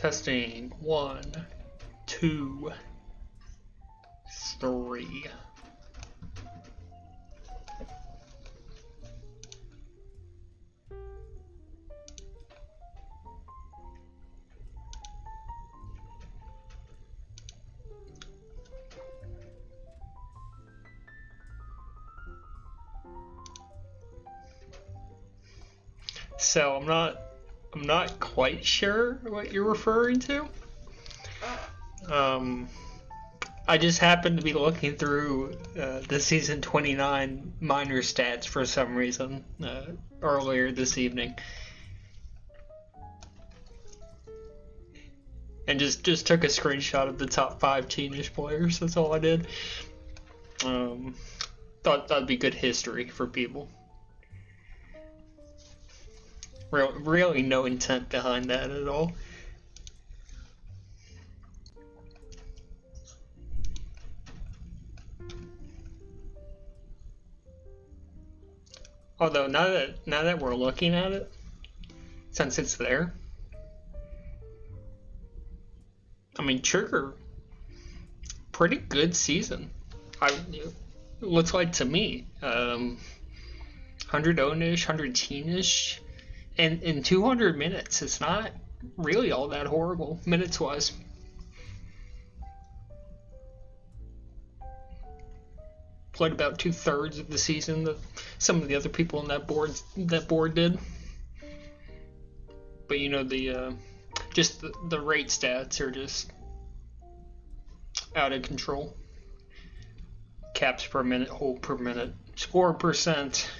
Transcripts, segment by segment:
Testing 1, 2, 3. So I'm not quite sure what you're referring to. I just happened to be looking through the season 29 minor stats for some reason earlier this evening, and just took a screenshot of the top 5 teenish players. That's all I did. Thought that'd be good history for people. Really no intent behind that at all. Although now that we're looking at it, since it's there, I mean, Trigger, pretty good season. It looks like to me, 100 own-ish, 100 teen-ish. And in 200 minutes, it's not really all that horrible, minutes-wise. Played about 2/3 of the season that some of the other people on that board did. But you know, just the rate stats are just out of control. Caps per minute, hold per minute, score percent,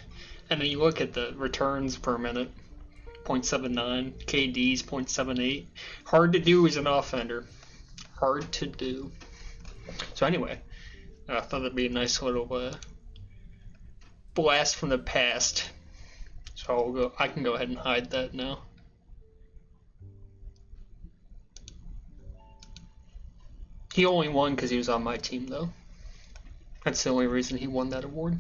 and then you look at the returns per minute. 0.79, KD's 0.78. Hard to do as an offender. Hard to do. So anyway, I thought that'd be a nice little blast from the past. So I can go ahead and hide that now. He only won because he was on my team, though. That's the only reason he won that award.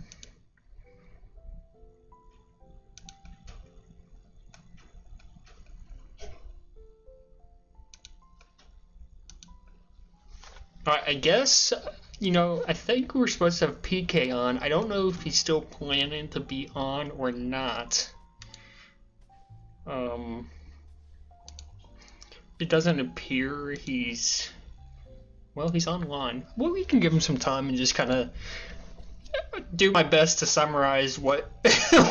I guess, you know, I think we're supposed to have PK on. I don't know if he's still planning to be on or not. It doesn't appear he's online. Well, we can give him some time and just kind of do my best to summarize what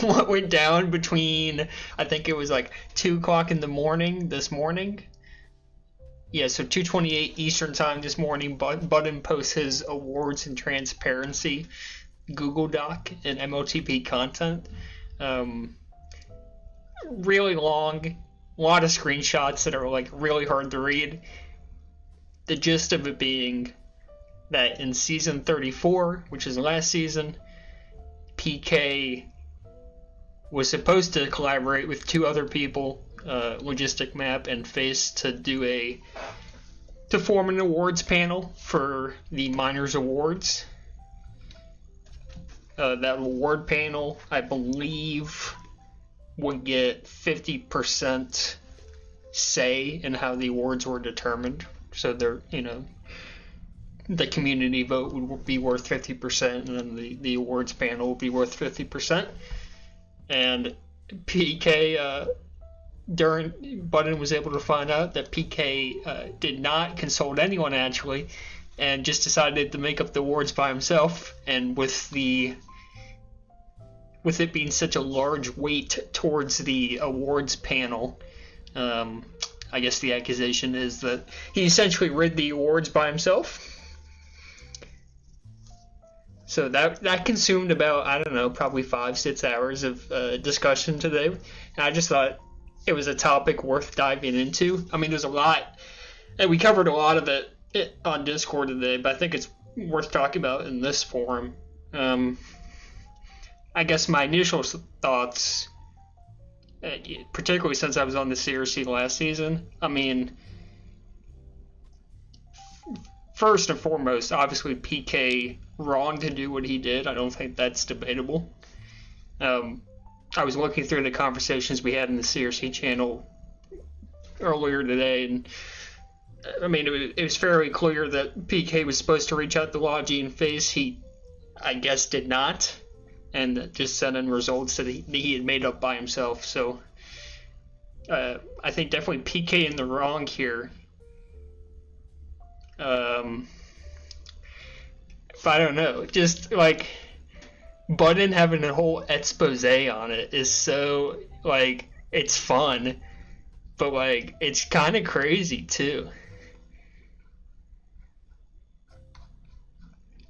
what went down between, I think it was like 2 o'clock in the morning this morning. Yeah, so 2:28 Eastern time this morning, Budden posts his awards and transparency Google Doc and MOTP content. Really long, a lot of screenshots that are like really hard to read. The gist of it being that in season 34, which is last season, PK was supposed to collaborate with 2 other people, Logistic Map and Face, to form an awards panel for the Miners Awards. That award panel, I believe, would get 50% say in how the awards were determined. So they're, you know, the community vote would be worth 50%, and then the awards panel would be worth 50%. And PK, Budden was able to find out that PK did not consult anyone actually, and just decided to make up the awards by himself. And with it being such a large weight towards the awards panel, I guess the accusation is that he essentially read the awards by himself. So that consumed about, I don't know, probably 5-6 hours of discussion today. And I just thought it was a topic worth diving into. I mean, there's a lot, and we covered a lot of it on Discord today, but I think it's worth talking about in this forum. I guess my initial thoughts, particularly since I was on the CRC last season, I mean, first and foremost, obviously PK wrong to do what he did. I don't think that's debatable. I was looking through the conversations we had in the CRC channel earlier today, and I mean, it was fairly clear that PK was supposed to reach out to Logi and Face. He, I guess, did not, and just sent in results that he had made up by himself. So I think definitely PK in the wrong here. But I don't know. Just like Button having a whole expose on it is so like it's fun, but like it's kind of crazy too.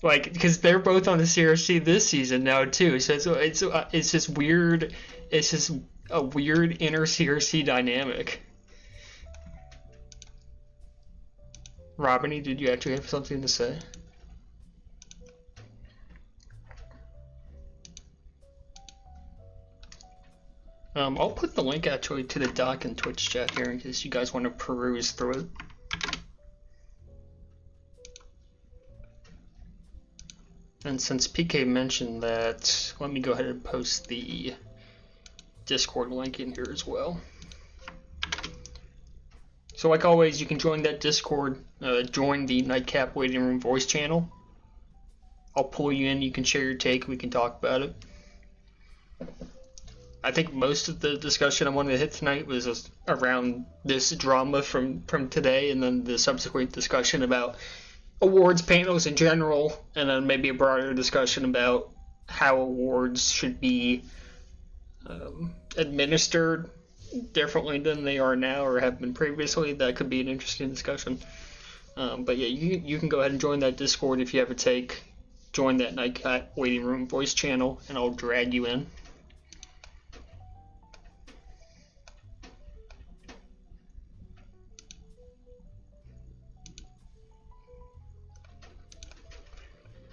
Like because they're both on the CRC this season now too, so it's just weird. It's just a weird inner CRC dynamic. Robiny, did you actually have something to say? I'll put the link actually to the doc in Twitch chat here in case you guys want to peruse through it. And since PK mentioned that, let me go ahead and post the Discord link in here as well. So like always, you can join that Discord, join the Nightcap Waiting Room voice channel. I'll pull you in, you can share your take, we can talk about it. I think most of the discussion I wanted to hit tonight was just around this drama from today, and then the subsequent discussion about awards panels in general, and then maybe a broader discussion about how awards should be administered differently than they are now or have been previously. That could be an interesting discussion. But yeah, you can go ahead and join that Discord if you have a take. Join that Nightcap Waiting Room voice channel, and I'll drag you in.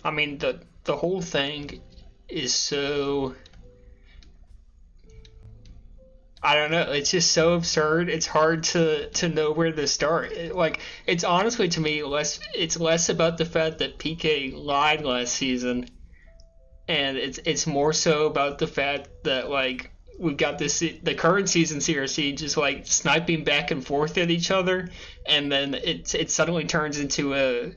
I mean, the whole thing is so, I don't know, it's just so absurd. It's hard to know where to start. It's honestly to me it's less about the fact that PK lied last season, and it's more so about the fact that like we've got the current season CRC just like sniping back and forth at each other, and then it suddenly turns into a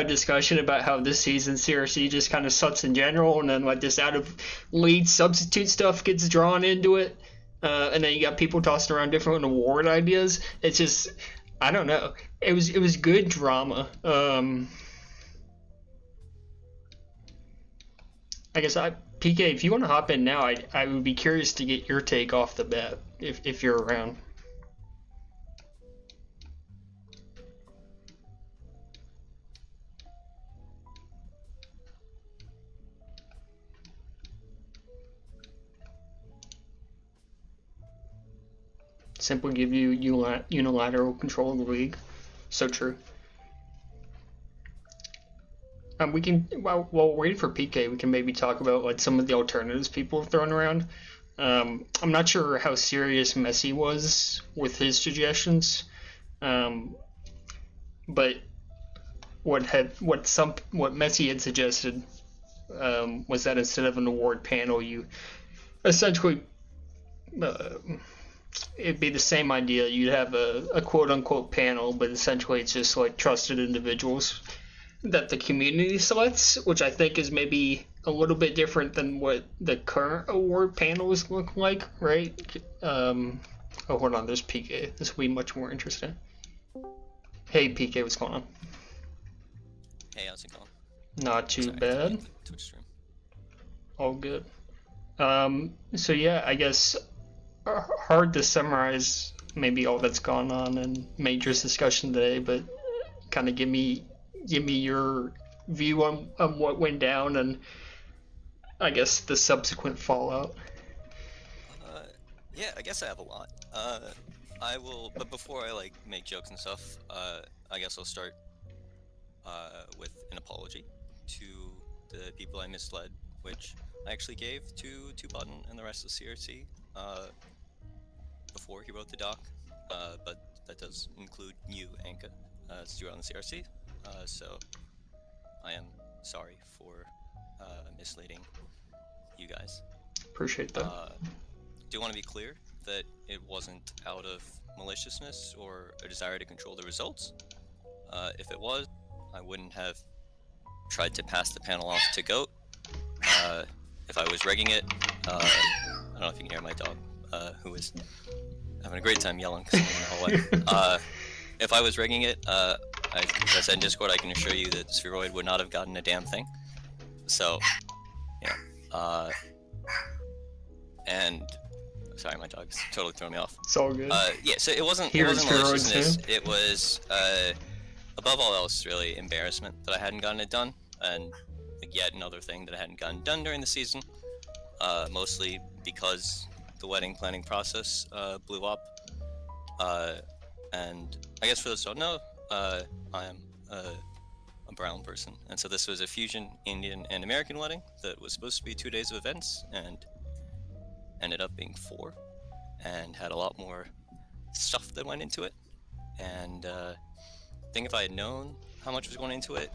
discussion about how this season CRC just kind of sucks in general, and then like this out of lead substitute stuff gets drawn into it, and then you got people tossing around different award ideas. It's just, I don't know. It was good drama. I guess PK, if you want to hop in now, I would be curious to get your take off the bat if you're around. Simply give you unilateral control of the league. So true. We can, while waiting for PK, we can maybe talk about like some of the alternatives people have thrown around. I'm not sure how serious Messi was with his suggestions, but what Messi had suggested was that instead of an award panel, you essentially it'd be the same idea. You'd have a quote-unquote panel, but essentially it's just like trusted individuals that the community selects, which I think is maybe a little bit different than what the current award panels look like, right? Oh, hold on, there's PK. This will be much more interesting. Hey, PK, what's going on? Hey, how's it going? Not too bad. Twitch stream. All good. So yeah, I guess hard to summarize maybe all that's gone on in Major's discussion today, but kind of give me your view on what went down and I guess the subsequent fallout. Yeah, I guess I have a lot. I will, but before I like make jokes and stuff, I guess I'll start with an apology to the people I misled, which I actually gave to Button and the rest of the CRC before he wrote the doc, but that does include you, Anka, since you're on the CRC, so I am sorry for misleading you guys. Appreciate that. Do want to be clear that it wasn't out of maliciousness or a desire to control the results. If it was, I wouldn't have tried to pass the panel off to Goat. If I was rigging it, I don't know if you can hear my dog, who is having a great time yelling in the hallway. If I was rigging it, as I said in Discord, I can assure you that Spheroid would not have gotten a damn thing. So, yeah. And sorry, my dog's totally throwing me off. It's all good. Yeah, so it wasn't maliciousness. It was above all else really embarrassment that I hadn't gotten it done, and like, yet another thing that I hadn't gotten done during the season. Mostly because the wedding planning process blew up. And I guess for those who don't know, I am a brown person, and so this was a fusion Indian and American wedding that was supposed to be 2 days of events, and ended up being 4, and had a lot more stuff that went into it. And I think if I had known how much was going into it,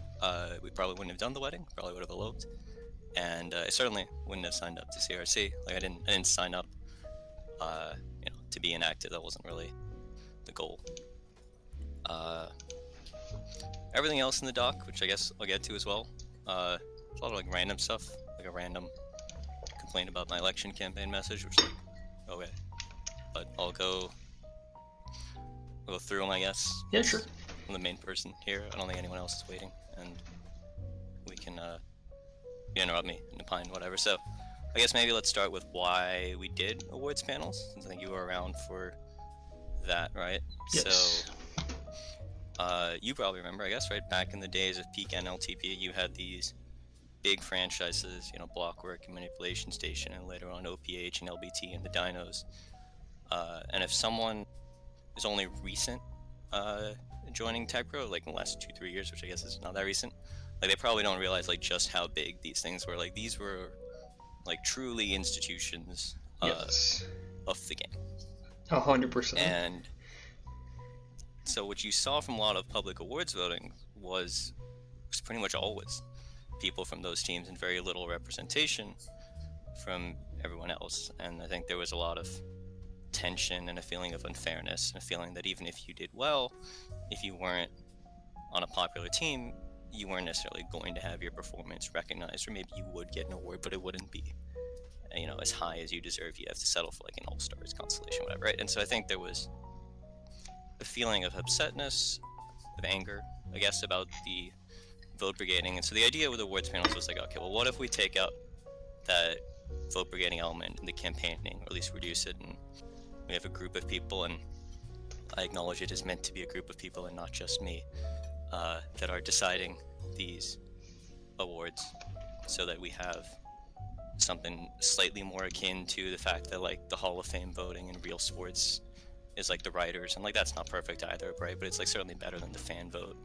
we probably wouldn't have done the wedding. Probably would have eloped, and I certainly wouldn't have signed up to CRC. Like I didn't sign up, to be inactive. That wasn't really the goal. Everything else in the doc, which I guess I'll get to as well, a lot of like random stuff, like a random complaint about my election campaign message, which like, okay, but I'll go through them, I guess. Yeah, sure. I'm the main person here. I don't think anyone else is waiting, and we can you interrupt me, Pine, whatever. So I guess maybe let's start with why we did awards panels, since I think you were around for that, right? Yes. So you probably remember, I guess, right, back in the days of peak NLTP, you had these big franchises, Blockwork and Manipulation Station, and later on OPH and LBT and the Dinos. And if someone is only recent joining TechPro, like in the last 2-3 years, which I guess is not that recent, like they probably don't realize like just how big these things were. Like these were like truly institutions Yes. of the game. 100%. And so what you saw from a lot of public awards voting was pretty much always people from those teams and very little representation from everyone else. And I think there was a lot of tension and a feeling of unfairness, and a feeling that even if you did well, if you weren't on a popular team, you weren't necessarily going to have your performance recognized, or maybe you would get an award, but it wouldn't be as high as you deserve. You have to settle for like an all-stars constellation, whatever, right? And so I think there was a feeling of upsetness, of anger, I guess, about the vote brigading. And so the idea with the awards panels was like, okay, well, what if we take out that vote brigading element in the campaigning, or at least reduce it, and we have a group of people, and I acknowledge it is meant to be a group of people and not just me, that are deciding these awards, so that we have something slightly more akin to the fact that like the Hall of Fame voting in real sports is like the writers, and like that's not perfect either, right? But it's like certainly better than the fan vote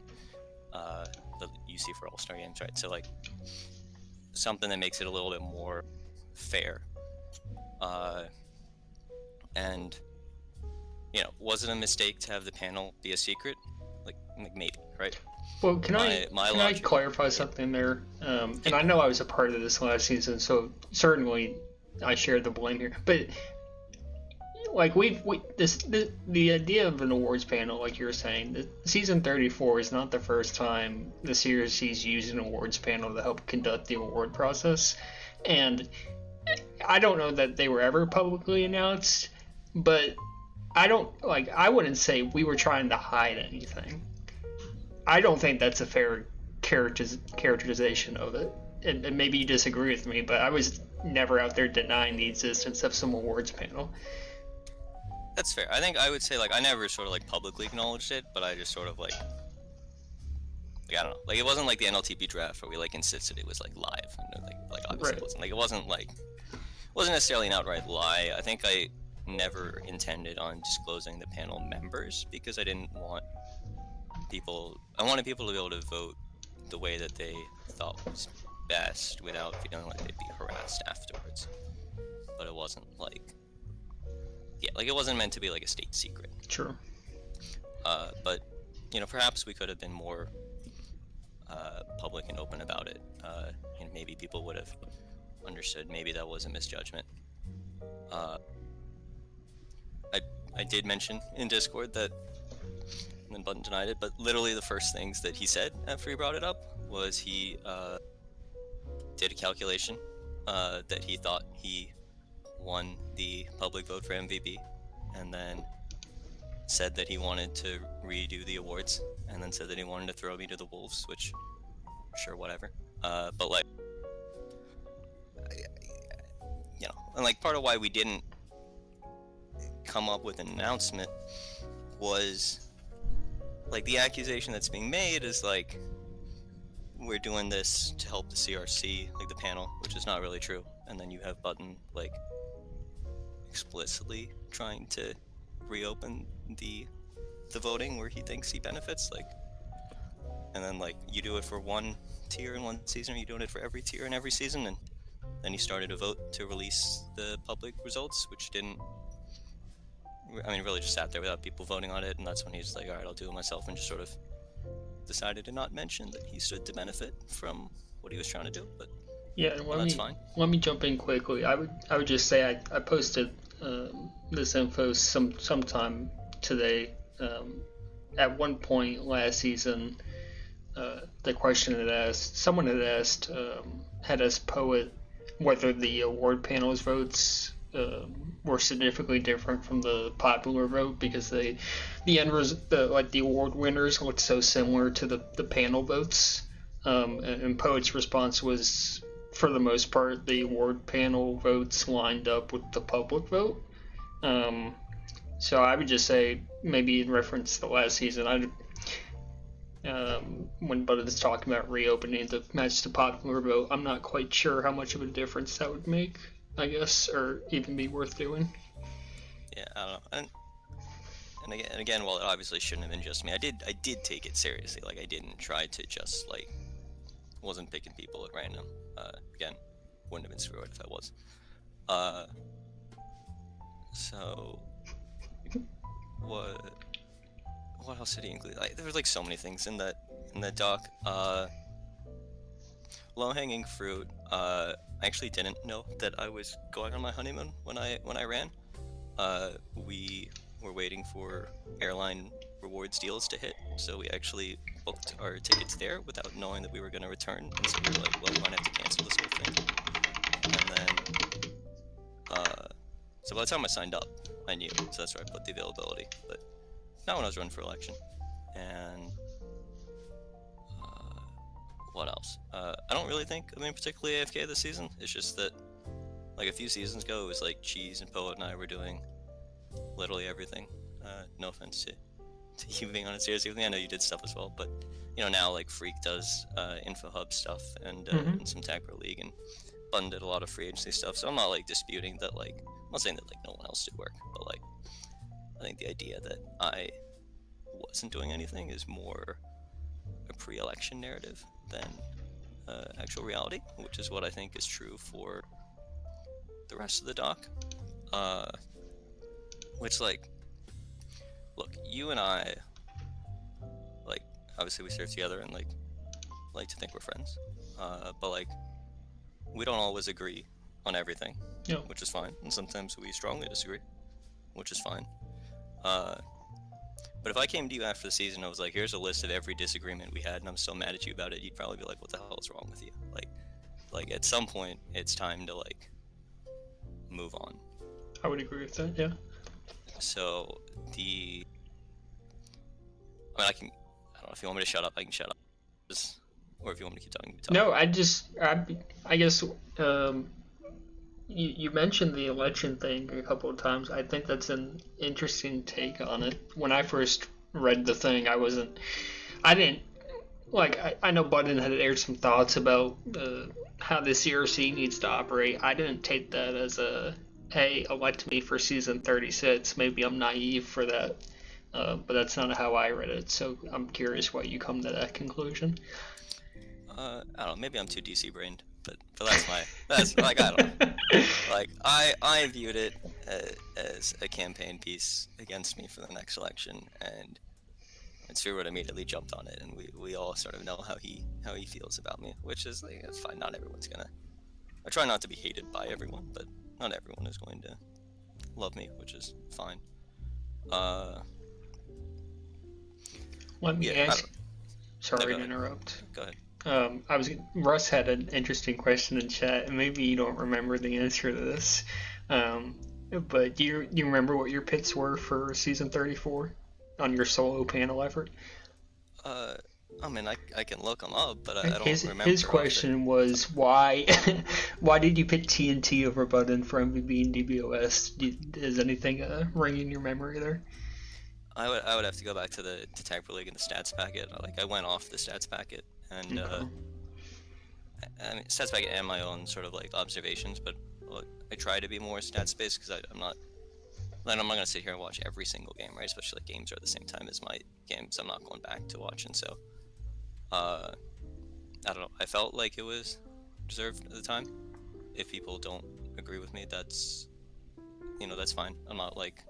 that you see for All-Star games, right? So like something that makes it a little bit more fair. And was it a mistake to have the panel be a secret? Like maybe, right? Well, can I clarify something there? And I know I was a part of this last season, so certainly I share the blame here. But like the idea of an awards panel, like you were saying, season 34 is not the first time the CRC's used an awards panel to help conduct the award process, and I don't know that they were ever publicly announced, but I wouldn't say we were trying to hide anything. I don't think that's a fair characterization of it. And maybe you disagree with me, but I was never out there denying the existence of some awards panel. That's fair. I think I would say, like, I never sort of, like, publicly acknowledged it, but I just sort of, like I don't know. Like, it wasn't like the NLTP draft where we, like, insisted it was, like, live. And, like obviously Right. it wasn't. Like, it wasn't necessarily an outright lie. I think I never intended on disclosing the panel members, because I didn't want I wanted people to be able to vote the way that they thought was best without feeling like they'd be harassed afterwards. But it wasn't like, it wasn't meant to be like a state secret. Sure. But perhaps we could have been more public and open about it, and maybe people would have understood. Maybe that was a misjudgment. I did mention in Discord that then Button denied it. But literally the first things that he said after he brought it up was he did a calculation that he thought he won the public vote for MVP, and then said that he wanted to redo the awards, and then said that he wanted to throw me to the wolves, which, sure, whatever. But like, you know, and like part of why we didn't come up with an announcement was like the accusation that's being made is like we're doing this to help the CRC, like the panel, which is not really true. And then you have Button like explicitly trying to reopen the voting where he thinks he benefits, like, and then like you do it for one tier in one season, or you doing it for every tier in every season, and then he started a vote to release the public results, which didn't, I mean, really just sat there without people voting on it, and that's when he's like, all right, I'll do it myself, and just sort of decided to not mention that he stood to benefit from what he was trying to do. But yeah, that's fine. Let me jump in quickly. I would just say I posted this info sometime today. At one point last season, the question someone had asked had us poet whether the award panel's votes were significantly different from the popular vote, because the award winners looked so similar to the panel votes. And Poet's response was, for the most part, the award panel votes lined up with the public vote. So I would just say, maybe in reference to the last season, when Bud is talking about reopening the match to popular vote, I'm not quite sure how much of a difference that would make, I guess, or even be worth doing. Yeah, I don't know. And again, while it obviously shouldn't have been just me, I did take it seriously. Like, I didn't try to just, like, wasn't picking people at random. Again, wouldn't have been screwed if I was. So what else did he include? Like, there was like so many things in that doc. Low-hanging fruit. I actually didn't know that I was going on my honeymoon when I ran. We were waiting for airline rewards deals to hit, so we actually booked our tickets there without knowing that we were going to return. And so we were like, well, we might have to cancel this whole thing. And then, so by the time I signed up, I knew. So that's where I put the availability. But not when I was running for election. And what else? I don't really think I'm particularly AFK this season. It's just that, like, a few seasons ago, it was like Cheese and Poet and I were doing literally everything. No offense to you being on it seriously with me. I know you did stuff as well, but you know, now like Freak does Info Hub stuff and some Tag Pro League, and Bun did a lot of free agency stuff. So I'm not like disputing that. Like, I'm not saying that like no one else did work, but like I think the idea that I wasn't doing anything is more a pre-election narrative than actual reality, which is what I think is true for the rest of the doc. Which, like, look, you and I, like, obviously we serve together and like to think we're friends, but like we don't always agree on everything, yeah, which is fine, and sometimes we strongly disagree, which is fine. But if I came to you after the season and I was like, here's a list of every disagreement we had and I'm still mad at you about it, you'd probably be like, what the hell is wrong with you? Like at some point it's time to like move on. I would agree with that, yeah. So I mean, I don't know, if you want me to shut up, I can shut up. Or if you want me to keep talking, you can talk. No, I guess you mentioned the election thing a couple of times. I think that's an interesting take on it. When I first read the thing, I know Button had aired some thoughts about how the CRC needs to operate. I didn't take that as hey, elect me for season 36. Maybe I'm naive for that, but that's not how I read it. So I'm curious why you come to that conclusion. I don't know. Maybe I'm too DC brained, but that's like, I don't know. Like I viewed it as a campaign piece against me for the next election, and Spheroid immediately jumped on it, and we all sort of know how he feels about me, which is like, it's fine. Not everyone's gonna. I try not to be hated by everyone, but not everyone is going to love me, which is fine. Let me Yeah. ask. No, Sorry go to ahead. interrupt. Go ahead. Russ had an interesting question in chat, and maybe you don't remember the answer to this. Um, but do you remember what your picks were for season 34 on your solo panel effort? Uh, I mean, I can look them up, but I don't His remember off the question top. was why why did you pick TNT over Button for MVP and DBOS? Is anything ringing your memory there? I would have to go back to the Tag Pro League and the stats packet. Like I went off the stats packet and Okay. I mean stats packet and my own sort of like observations, but I try to be more stats based because I'm not. Then I'm not gonna sit here and watch every single game, right? Especially like games are at the same time as my games. I'm not going back to watch, and so uh, I don't know. I felt like it was deserved at the time. If people don't agree with me, that's fine. I'm not like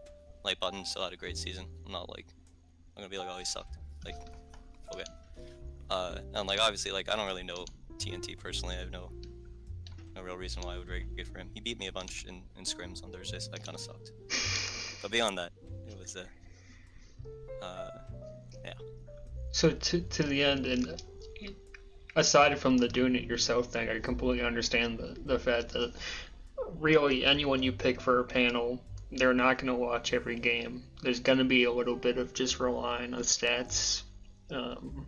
Button still had a great season. I'm gonna be like, oh, he sucked. Like, okay. And like obviously, like I don't really know TNT personally. I have no real reason why I would rate good for him. He beat me a bunch in scrims on Thursday, so that kind of sucked. But beyond that, it was yeah. So to the end, and aside from the doing it yourself thing, I completely understand the fact that really anyone you pick for a panel, they're not going to watch every game. There's going to be a little bit of just relying on stats, um,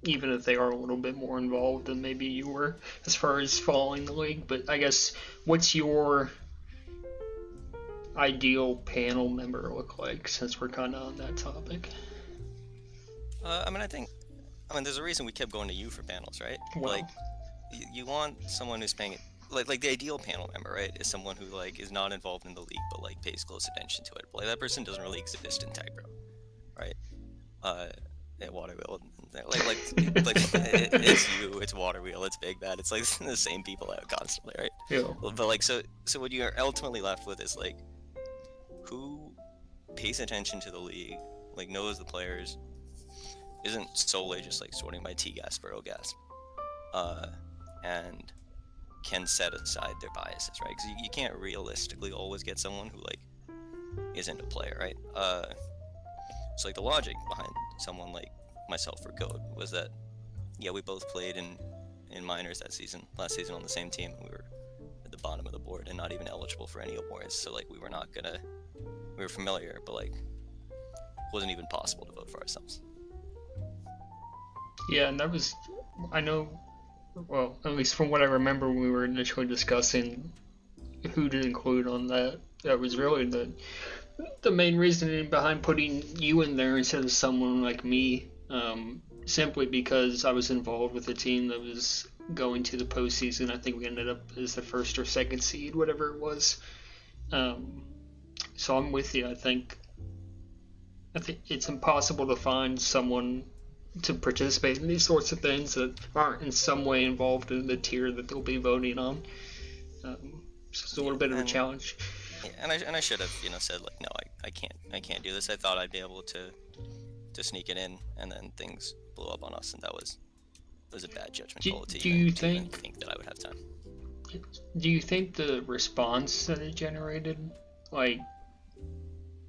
even if they are a little bit more involved than maybe you were as far as following the league. But I guess, what's your ideal panel member look like, since we're kind of on that topic? I mean, there's a reason we kept going to you for panels, right? Well, Like, you want someone who's paying it. Like the ideal panel member, right, is someone who like is not involved in the league but like pays close attention to it. But like that person doesn't really exist in Tag Pro, right? At Waterwheel, it's you, it's Waterwheel, it's Big Bad, it's like the same people out constantly, right? yeah. But like so what you're ultimately left with is like who pays attention to the league, like knows the players, isn't solely just like sorting by T-gas per O-gas, and can set aside their biases, right? Because you can't realistically always get someone who like isn't a player, right? So like the logic behind someone like myself for Code was that yeah, we both played in minors last season on the same team. We were at the bottom of the board and not even eligible for any awards, so like we were familiar, but like wasn't even possible to vote for ourselves. Yeah, and that was, I know, well, at least from what I remember when we were initially discussing who to include on that, that was really the main reasoning behind putting you in there instead of someone like me, simply because I was involved with a team that was going to the postseason. I think we ended up as the first or second seed, whatever it was. So I'm with you. I think it's impossible to find someone to participate in these sorts of things that aren't in some way involved in the tier that they'll be voting on. So it's a little bit of a challenge. Yeah, and I should have said like no, I can't do this. I thought I'd be able to sneak it in, and then things blew up on us, and that was a bad judgment call to even think that I would have time. Do you think the response that it generated, like,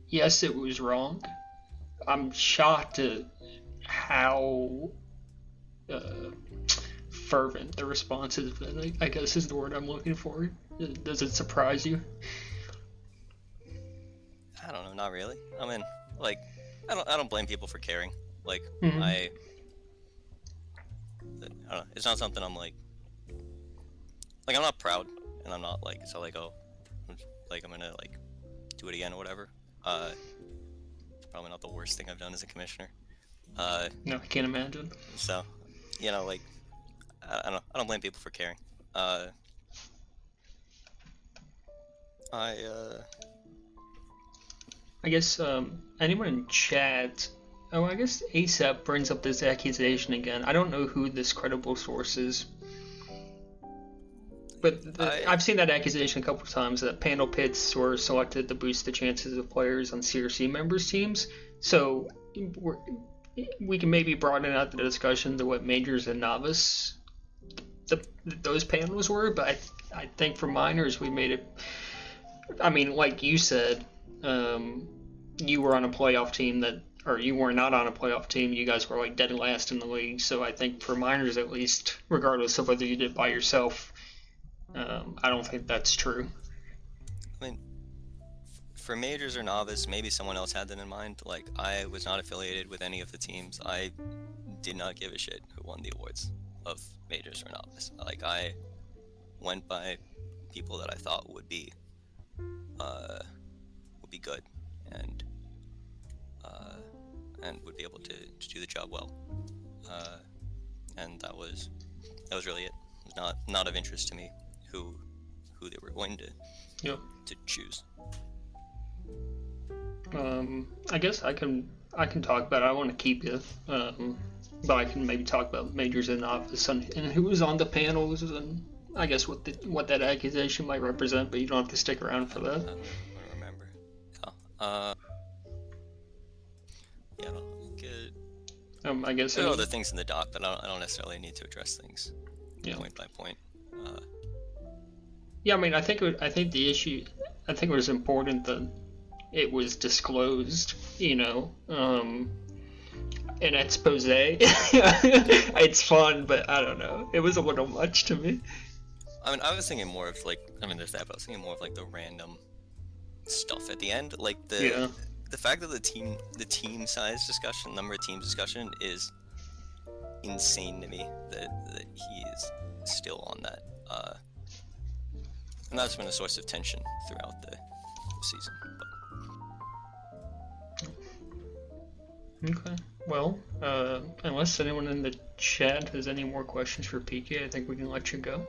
yes, it was wrong. I'm shocked at how fervent the response has been. I guess is the word I'm looking for. Does it surprise you? I don't know, not really. I mean, like, I don't blame people for caring. Like, Mm-hmm. I don't know. It's not something I'm like I'm not proud, and I'm not like so like oh, I'm gonna like do it again or whatever. It's probably not the worst thing I've done as a commissioner. No, I can't imagine. So, like I don't blame people for caring. I guess anyone in chat. Oh, I guess ASAP brings up this accusation again. I don't know who this credible source is, but I've seen that accusation a couple of times that panel pits were selected to boost the chances of players on CRC members' teams. So we can maybe broaden out the discussion to what majors and novice those panels were, but I think for minors we made it. I mean, like you said, you were on a playoff team that or you were not on a playoff team. You guys were like dead last in the league. So I think for minors at least, regardless of whether you did it by yourself, I don't think that's true. I mean, for majors or novice, maybe someone else had that in mind. Like, I was not affiliated with any of the teams. I did not give a shit who won the awards of majors or novice. Like, I went by people that I thought would be good and would be able to do the job well. And that was really it. It was not of interest to me who they were going to choose. I guess I can talk about it. I want to keep it, but I can maybe talk about majors and novice and who was on the panels and I guess what that accusation might represent. But you don't have to stick around for that. I don't remember. Yeah, good. I guess there are other things in the doc, but I don't necessarily need to address things point by point. Yeah, I mean, I think the issue, I think it was important that it was disclosed, an expose. It's fun, but I don't know. It was a little much to me. I mean, I was thinking more of like, there's that, but I was thinking more of like the random stuff at the end, like the fact that the team size discussion, number of teams discussion is insane to me that he is still on that. And that's been a source of tension throughout the season. But... Okay. Well, unless anyone in the chat has any more questions for PK, I think we can let you go.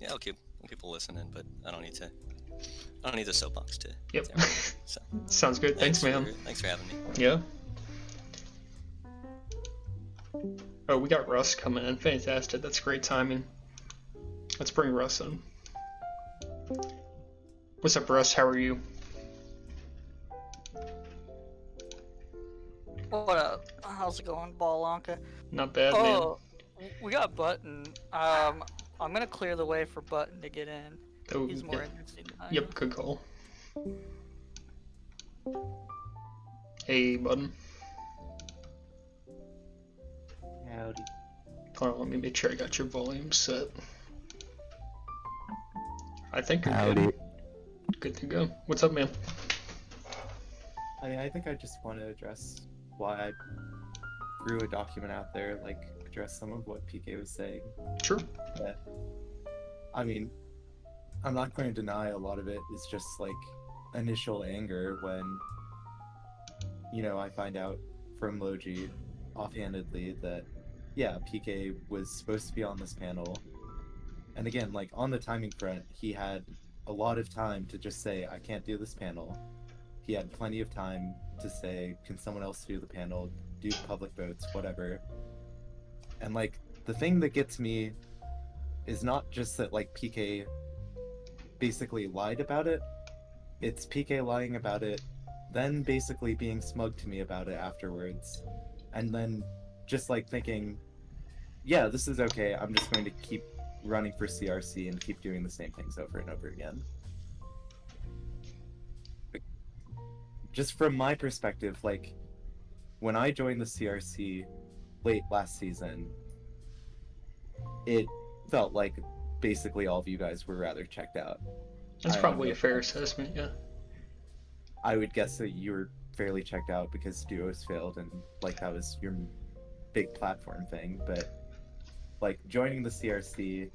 Yeah, I'll keep people listening, but I don't need the soapbox to. Yep. So. Sounds good. Thanks, man. Thanks for having me. Yeah. Oh, we got Russ coming in. Fantastic. That's great timing. Let's bring Russ in. What's up, Russ? How are you? What up? How's it going, Ballanka? Not bad, man. We got Button. I'm gonna clear the way for Button to get in. Oh, he's more interesting than I am. Yep, good call. Hey, Button. Howdy. Hold on, let me make sure I got your volume set. I think you're Howdy. Good to go. What's up, man? I think I just want to address why I threw a document out there, like address some of what PK was saying. Sure. Yeah. I mean, I'm not going to deny a lot of it is just like initial anger when, I find out from Logi offhandedly that, yeah, PK was supposed to be on this panel. And again, like on the timing front, he had a lot of time to just say, I can't do this panel. He had plenty of time to say, can someone else do the panel, do public votes, whatever. And like, the thing that gets me is not just that like PK basically lied about it, it's PK lying about it, then basically being smug to me about it afterwards. And then just like thinking, yeah, this is okay, I'm just going to keep running for CRC and keep doing the same things over and over again. Just from my perspective, like, when I joined the CRC late last season, it felt like basically all of you guys were rather checked out. That's probably a fair assessment, yeah. I would guess that you were fairly checked out because duos failed and like that was your big platform thing, but like joining the CRC,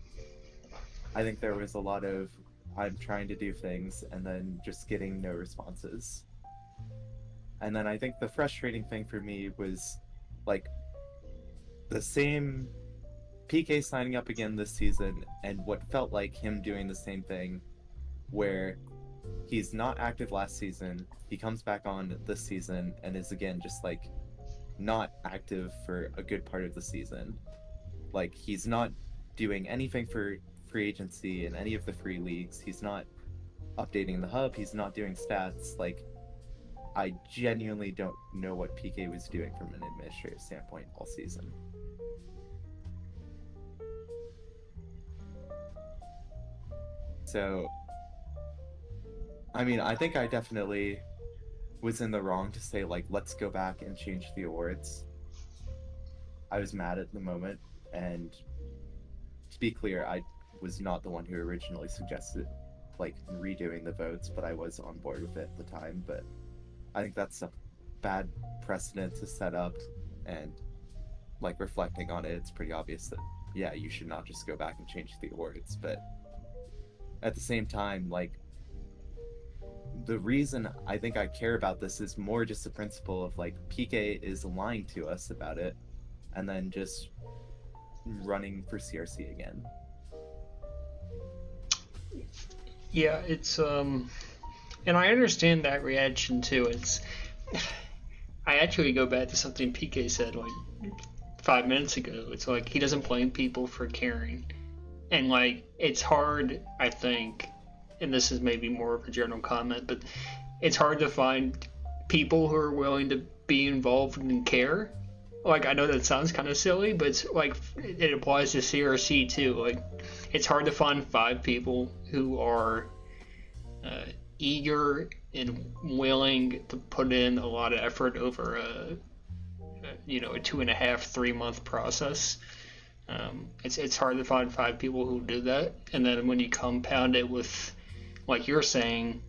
I think there was a lot of I'm trying to do things and then just getting no responses. And then I think the frustrating thing for me was like the same PK signing up again this season and what felt like him doing the same thing where he's not active last season, he comes back on this season and is again just like not active for a good part of the season. Like he's not doing anything for free agency in any of the free leagues, he's not updating the hub, he's not doing stats. Like I genuinely don't know what PK was doing from an administrative standpoint all season. So I mean, I think I definitely was in the wrong to say, like, let's go back and change the awards. I was mad at the moment, and to be clear, I was not the one who originally suggested, like, redoing the votes, but I was on board with it at the time. But I think that's a bad precedent to set up, and, like, reflecting on it, it's pretty obvious that, yeah, you should not just go back and change the awards. But at the same time, like, the reason I think I care about this is more just the principle of, like, PK is lying to us about it and then just running for CRC again. Yeah, it's and I understand that reaction too. It's I actually go back to something PK said like 5 minutes ago. It's like he doesn't blame people for caring. And like it's hard, I think, and this is maybe more of a general comment, but it's hard to find people who are willing to be involved and care. Like I know that sounds kind of silly, but it's like it applies to CRC too. Like it's hard to find 5 people who are eager and willing to put in a lot of effort over a 2.5 3 month process. It's hard to find 5 people who do that, and then when you compound it with, like you're saying,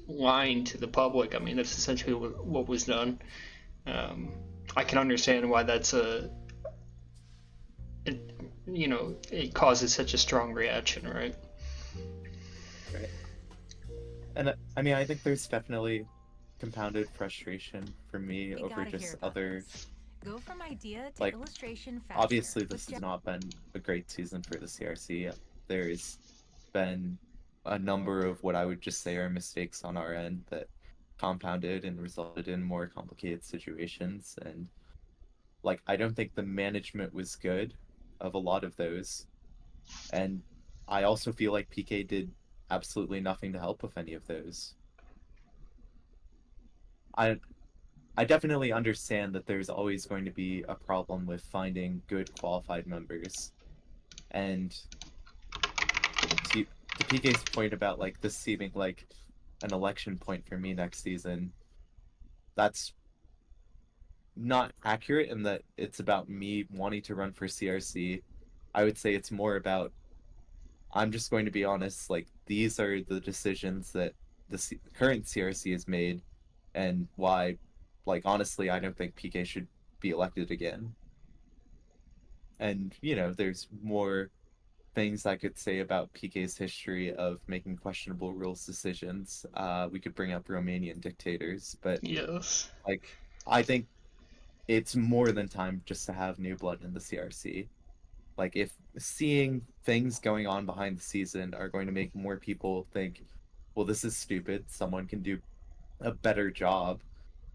lying to the public. I mean, that's essentially what was done. I can understand why it causes such a strong reaction, right? Right. And I mean, I think there's definitely compounded frustration for me We over gotta hear just about other. this. Go from idea to Like, illustration faster. Obviously, this With has not been a great season for the CRC. There's been a number of what I would just say are mistakes on our end that compounded and resulted in more complicated situations. And, like, I don't think the management was good of a lot of those. And I also feel like PK did absolutely nothing to help with any of those. I definitely understand that there's always going to be a problem with finding good qualified members. And to PK's point about like this seeming like an election point for me next season, that's not accurate in that it's about me wanting to run for CRC. I would say it's more about I'm just going to be honest, like these are the decisions that the current CRC has made and why, like, honestly, I don't think PK should be elected again. And, there's more things I could say about PK's history of making questionable rules decisions. We could bring up Romanian dictators, but, Yes. like, I think it's more than time just to have new blood in the CRC. Like, if seeing things going on behind the season are going to make more people think, well, this is stupid, someone can do a better job,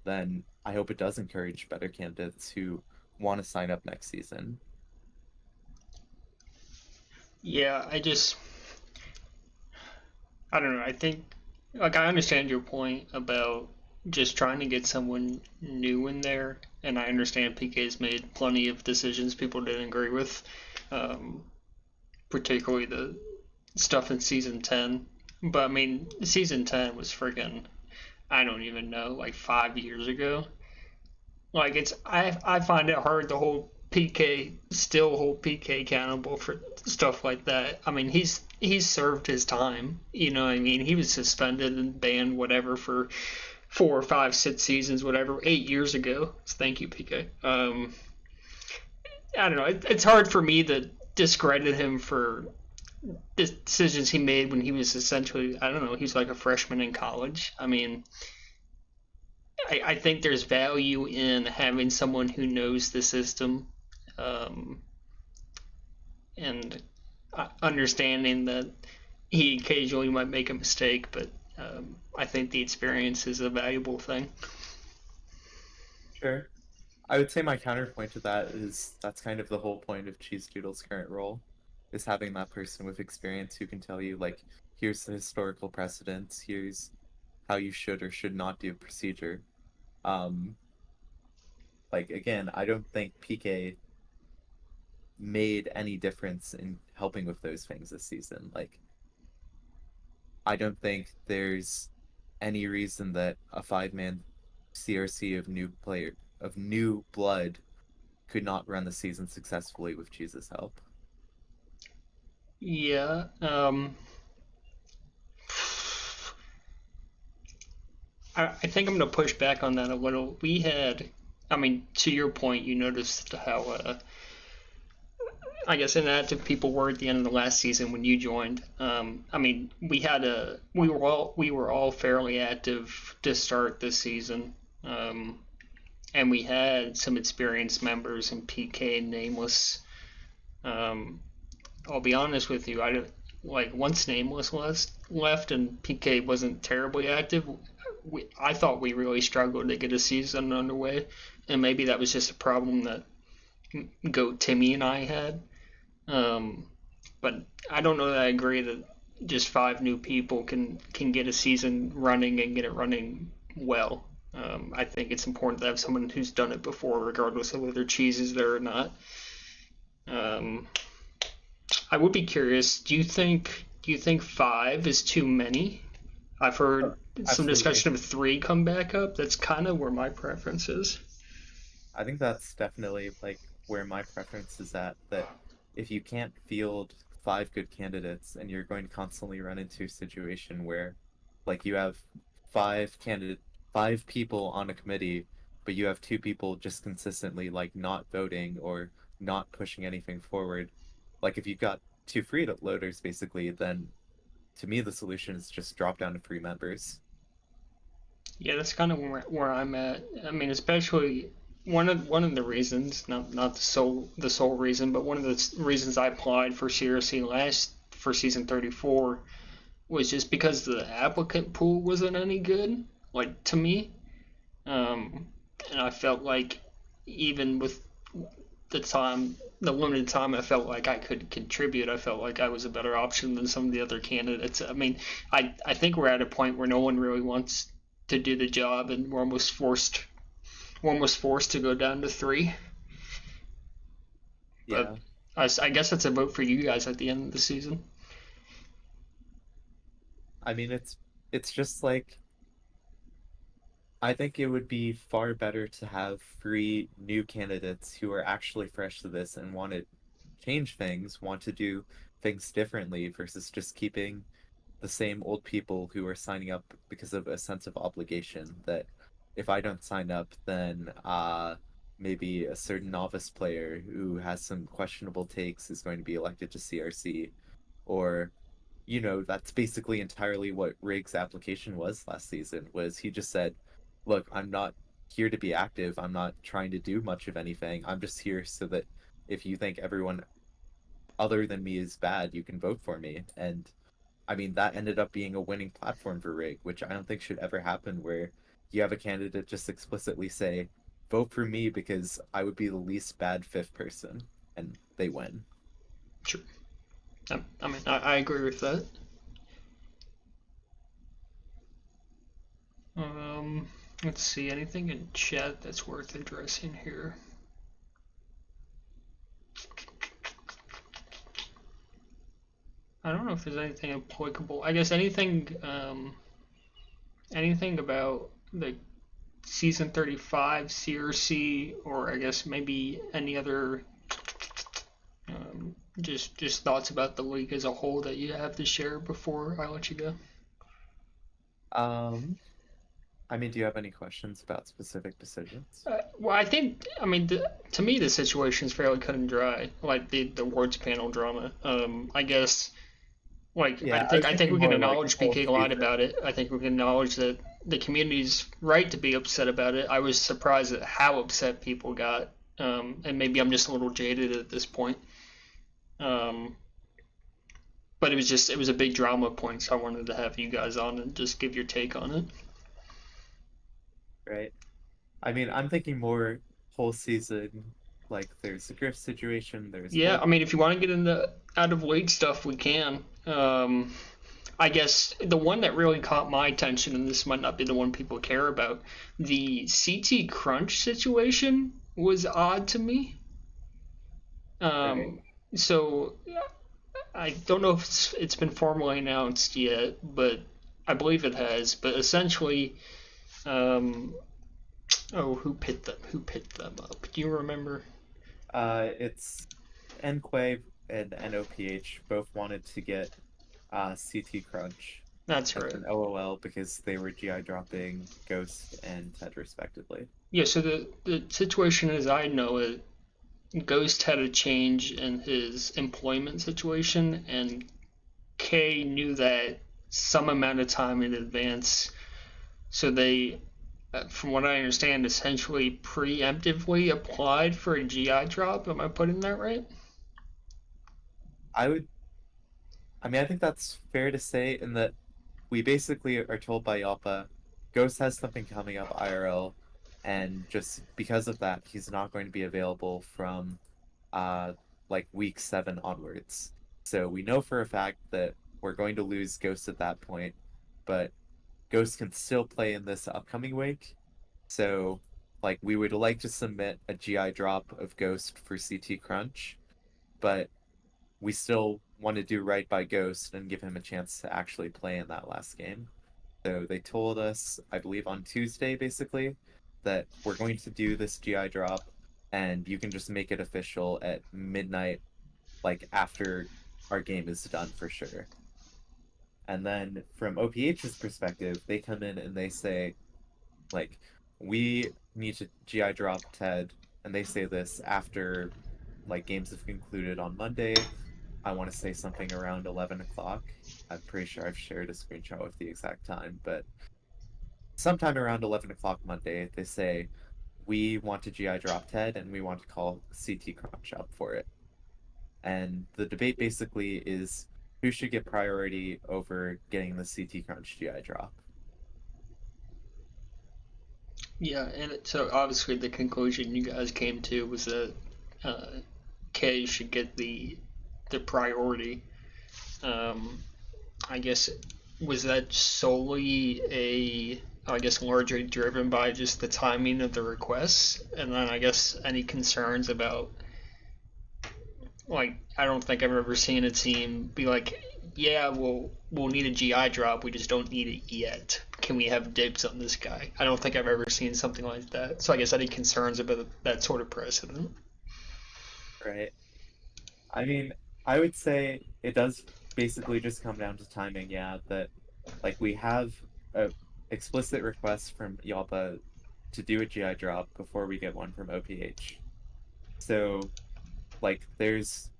then I hope it does encourage better candidates who want to sign up next season. Yeah, I don't know. I think, like, I understand your point about just trying to get someone new in there, and I understand PK's made plenty of decisions people didn't agree with, um, particularly the stuff in season 10. But I mean, season 10 was freaking, I don't even know, like 5 years ago. Like I find it hard to hold PK accountable for stuff like that. I mean, he's served his time. You know what I mean? He was suspended and banned whatever for 4 or 5, 6 seasons, whatever, 8 years ago. So thank you, PK. I don't know. It's hard for me to discredit him for decisions he made when he was essentially, I don't know, he's like a freshman in college. I mean, I think there's value in having someone who knows the system, um, and understanding that he occasionally might make a mistake, but I think the experience is a valuable thing. Sure. I would say my counterpoint to that is that's kind of the whole point of Cheese Doodle's current role, is having that person with experience who can tell you, like, here's the historical precedents, here's how you should or should not do procedure. Um, like, again, I don't think PK made any difference in helping with those things this season. Like, I don't think there's any reason that a 5-man CRC of new blood could not run the season successfully with Jesus' help. Yeah. I think I'm going to push back on that a little. We had, I mean, to your point, you noticed how, I guess, inactive people were at the end of the last season when you joined. I mean, we were all fairly active to start this season, and we had some experienced members in PK and Nameless. I'll be honest with you, once Nameless left and PK wasn't terribly active, I thought we really struggled to get a season underway, and maybe that was just a problem that Goat Timmy and I had. But I don't know that I agree that just 5 new people can get a season running and get it running well. I think it's important to have someone who's done it before, regardless of whether cheese is there or not. I would be curious. Do you think 5 is too many? I've heard some Absolutely. discussion of 3 come back up. That's kind of where my preference is. I think that's definitely like where my preference is at. That if you can't field 5 good candidates and you're going to constantly run into a situation where like you have 5 people on a committee, but you have 2 people just consistently like not voting or not pushing anything forward. Like if you've got 2 freeloaders basically, then to me the solution is just drop down to 3 members. Yeah, that's kind of where I'm at. I mean, especially one of the reasons, not the sole reason, but one of the reasons I applied for CRC for season 34 was just because the applicant pool wasn't any good, like to me. And I felt like even with the limited time I felt like I could contribute, I felt like I was a better option than some of the other candidates. I mean, I think we're at a point where no one really wants to do the job, and we're almost forced to go down to 3. Yeah. But I guess that's a vote for you guys at the end of the season. I mean it's just like I think it would be far better to have 3 new candidates who are actually fresh to this and want to change things, want to do things differently versus just keeping the same old people who are signing up because of a sense of obligation that if I don't sign up, then maybe a certain novice player who has some questionable takes is going to be elected to CRC, or that's basically entirely what Rig's application was last season. Was he just said, "Look, I'm not here to be active. I'm not trying to do much of anything. I'm just here so that if you think everyone other than me is bad, you can vote for me." And I mean, that ended up being a winning platform for Rig, which I don't think should ever happen, where you have a candidate just explicitly say, "Vote for me because I would be the least bad 5th person," and they win. Sure. I mean, I agree with that. Let's see, anything in chat that's worth addressing here? I don't know if there's anything applicable. I guess anything about the season 35 CRC, or I guess maybe any other just thoughts about the league as a whole that you have to share before I let you go. I mean, do you have any questions about specific decisions? Well, I mean, to me, the situation is fairly cut and dry. Like the awards panel drama. I guess, like, Yeah, I think we can acknowledge whole PK lied season. about it. I think we can acknowledge that the community's right to be upset about it. I was surprised at how upset people got, and maybe I'm just a little jaded at this point. But it was a big drama point, so I wanted to have you guys on and just give your take on it. Right. I mean, I'm thinking more whole season. Like, there's the Griff situation. Yeah, I mean, if you want to get into out of league stuff, we can. I guess the one that really caught my attention, and this might not be the one people care about, the CT Crunch situation was odd to me. Right. So I don't know if it's been formally announced yet, but I believe it has, but essentially, who picked them up? Do you remember? It's Nquay and NOPH both wanted to get CT Crunch That's as right. an OOL because they were GI dropping Ghost and Ted respectively. Yeah. So the situation as I know it, Ghost had a change in his employment situation, and Kay knew that some amount of time in advance. So they, from what I understand, essentially preemptively applied for a GI drop. Am I putting that right? I would, I mean, I think that's fair to say in that we basically are told by Yalpa, Ghost has something coming up IRL, and just because of that, he's not going to be available from uh like week 7 onwards. So we know for a fact that we're going to lose Ghost at that point, but Ghost can still play in this upcoming week. So like we would like to submit a GI drop of Ghost for CT Crunch, but we still want to do right by Ghost and give him a chance to actually play in that last game. So they told us, I believe on Tuesday, basically, that we're going to do this GI drop, and you can just make it official at midnight, like after our game is done for sure. And then from OPH's perspective, they come in and they say, like, we need to GI drop Ted, and they say this after like games have concluded on Monday. I want to say something around 11 o'clock. I'm pretty sure I've shared a screenshot with the exact time, but sometime around 11 o'clock Monday, they say, we want to GI drop Ted and we want to call CT Crunch up for it. And the debate basically is who should get priority over getting the CT Crunch GI drop. Yeah, and so obviously the conclusion you guys came to was that uh, Kay should get the priority. Um, I guess was that solely I guess largely driven by just the timing of the requests, and then I guess any concerns about like I don't think I've ever seen a team be like, yeah, we'll need a GI drop, we just don't need it yet. Can we have dibs on this guy? I don't think I've ever seen something like that. So I guess any concerns about that sort of precedent? Right. I mean, I would say it does basically just come down to timing, yeah, that like we have a explicit request from Yalpa to do a GI drop before we get one from OPH. So like there's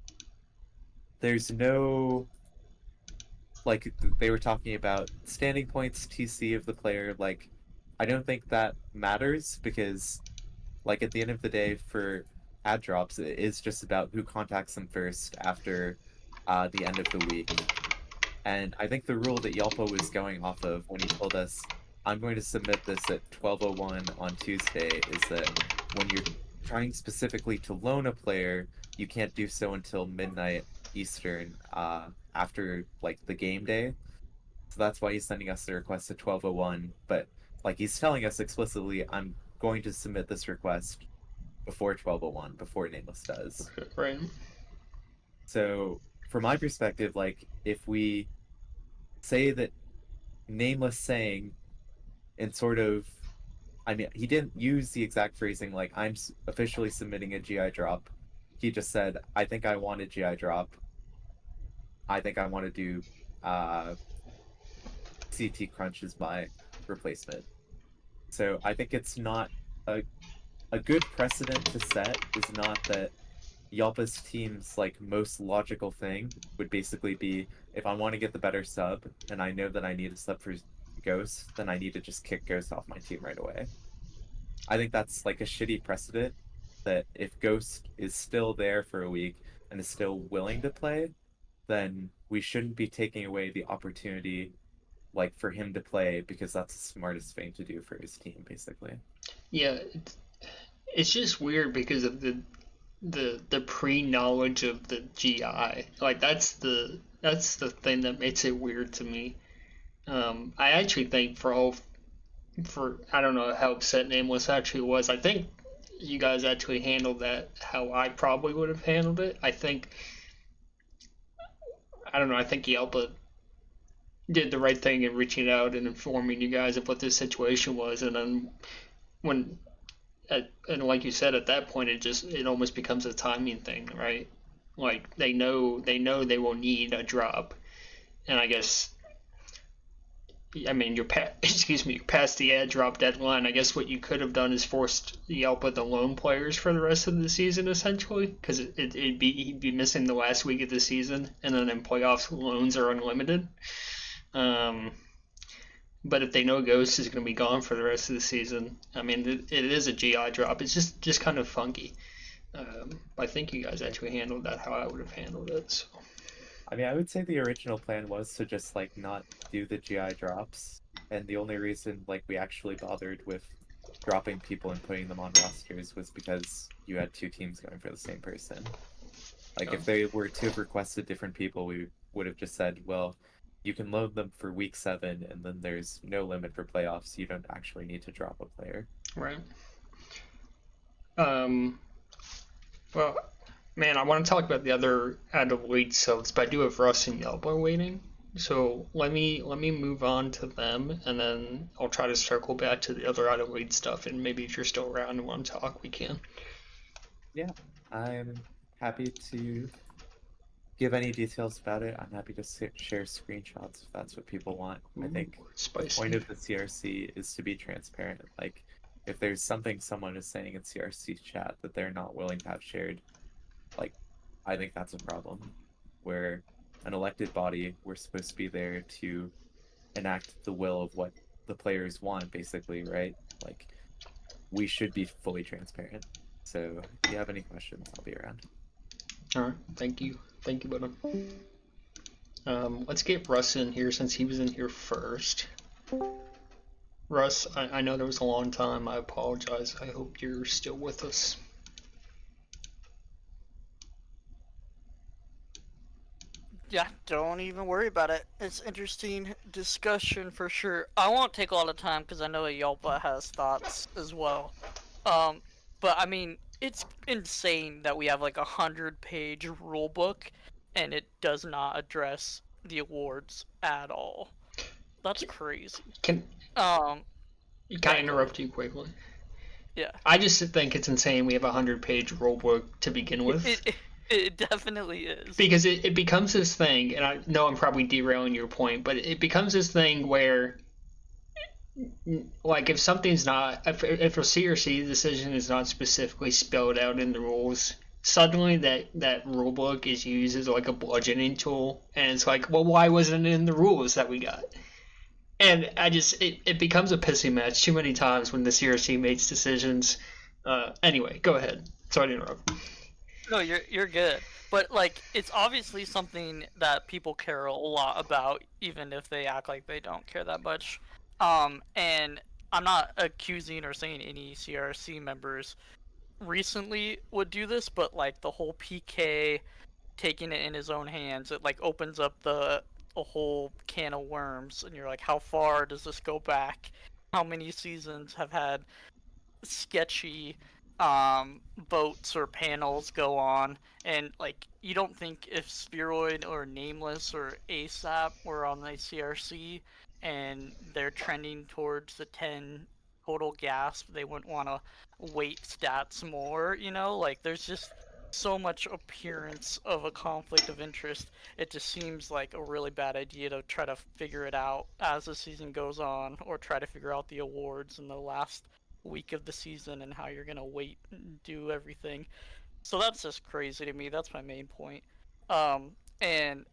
no like they were talking about standing points TC of the player, like I don't think that matters because like at the end of the day for ad drops it is just about who contacts them first after the end of the week. And I think the rule that Yelpa was going off of when he told us, I'm going to submit this at 12:01 on Tuesday, is that when you're trying specifically to loan a player, you can't do so until midnight Eastern, after like the game day. So that's why he's sending us the request at 12:01. But like he's telling us explicitly, I'm going to submit this request before 12:01, before Nameless does. Right. So from my perspective, like if we say that Nameless saying and sort of, I mean, he didn't use the exact phrasing like I'm officially submitting a GI drop. He just said, I think I want a GI drop. I think I want to do CT Crunch as my replacement. So I think it's not a a good precedent to set is not that Yalpa's team's like most logical thing would basically be if I want to get the better sub and I know that I need a sub for Ghost, then I need to just kick Ghost off my team right away. I think that's like a shitty precedent that if Ghost is still there for a week and is still willing to play, then we shouldn't be taking away the opportunity like for him to play because that's the smartest thing to do for his team basically. Yeah, it's just weird because of the pre knowledge of the GI. Like that's the thing that makes it weird to me. I actually think for I don't know how upset Nameless actually was. I think you guys actually handled that how I probably would have handled it. I think I don't know. I think Yelpa did the right thing in reaching out and informing you guys of what this situation was, and then when and like you said, at that point it almost becomes a timing thing, right? Like they know they will need a drop, and I guess I mean you're past the ad drop deadline. I guess what you could have done is forced Yelp with the loan players for the rest of the season, essentially, because he'd be missing the last week of the season, and then in playoffs loans are unlimited. Um, but if they know Ghost is going to be gone for the rest of the season, I mean it is a GI drop. It's just kind of funky. I think you guys actually handled that how I would have handled it. So. I mean, I would say the original plan was to just like not do the GI drops, and the only reason like we actually bothered with dropping people and putting them on rosters was because you had two teams going for the same person. Like if they were to have requested different people, we would have just said, well, you can load them for week 7, and then there's no limit for playoffs. You don't actually need to drop a player. Right. Well, man, I want to talk about the other out of league subs, but I do have Russ and Yelba waiting. So let me move on to them, and then I'll try to circle back to the other out of league stuff. And maybe if you're still around and want to talk, we can. Yeah, I'm happy to give any details about it. I'm happy to share screenshots if that's what people want. I think spicy. The point of the CRC is to be transparent. Like, if there's something someone is saying in CRC chat that they're not willing to have shared, like, I think that's a problem. We're an elected body, we're supposed to be there to enact the will of what the players want, basically, right? Like, we should be fully transparent. So, if you have any questions, I'll be around. All right, thank you, buddy. Let's get Russ in here since he was in here first. Russ, I know there was a long time. I apologize. I hope you're still with us. Yeah, don't even worry about it. It's interesting discussion for sure. I won't take a lot of time because I know Yelpa has thoughts as well. But I mean, it's insane that we have like 100-page rule book and it does not address the awards at all. That's crazy. Can I interrupt you quickly? Yeah. I just think it's insane we have a 100-page rulebook to begin with. It definitely is. Because it becomes this thing, and I know I'm probably derailing your point, but it becomes this thing where, like, if something's not, if a CRC decision is not specifically spelled out in the rules, suddenly that rule book is used as like a bludgeoning tool, and it's like, well, why wasn't it in the rules that we got? And it becomes a pissing match too many times when the CRC makes decisions. Anyway, go ahead. Sorry to interrupt. No, you're good. But like, it's obviously something that people care a lot about, even if they act like they don't care that much. And I'm not accusing or saying any CRC members recently would do this, but like the whole PK taking it in his own hands, it like opens up a whole can of worms, and you're like, how far does this go back? How many seasons have had sketchy votes or panels go on? And like, you don't think if Spheroid or Nameless or ASAP were on the CRC and they're trending towards the 10 total gasp, they wouldn't want to weight stats more, you know? Like, there's just so much appearance of a conflict of interest. It just seems like a really bad idea to try to figure it out as the season goes on, or try to figure out the awards in the last week of the season and how you're gonna wait and do everything. So that's just crazy to me. That's my main point. And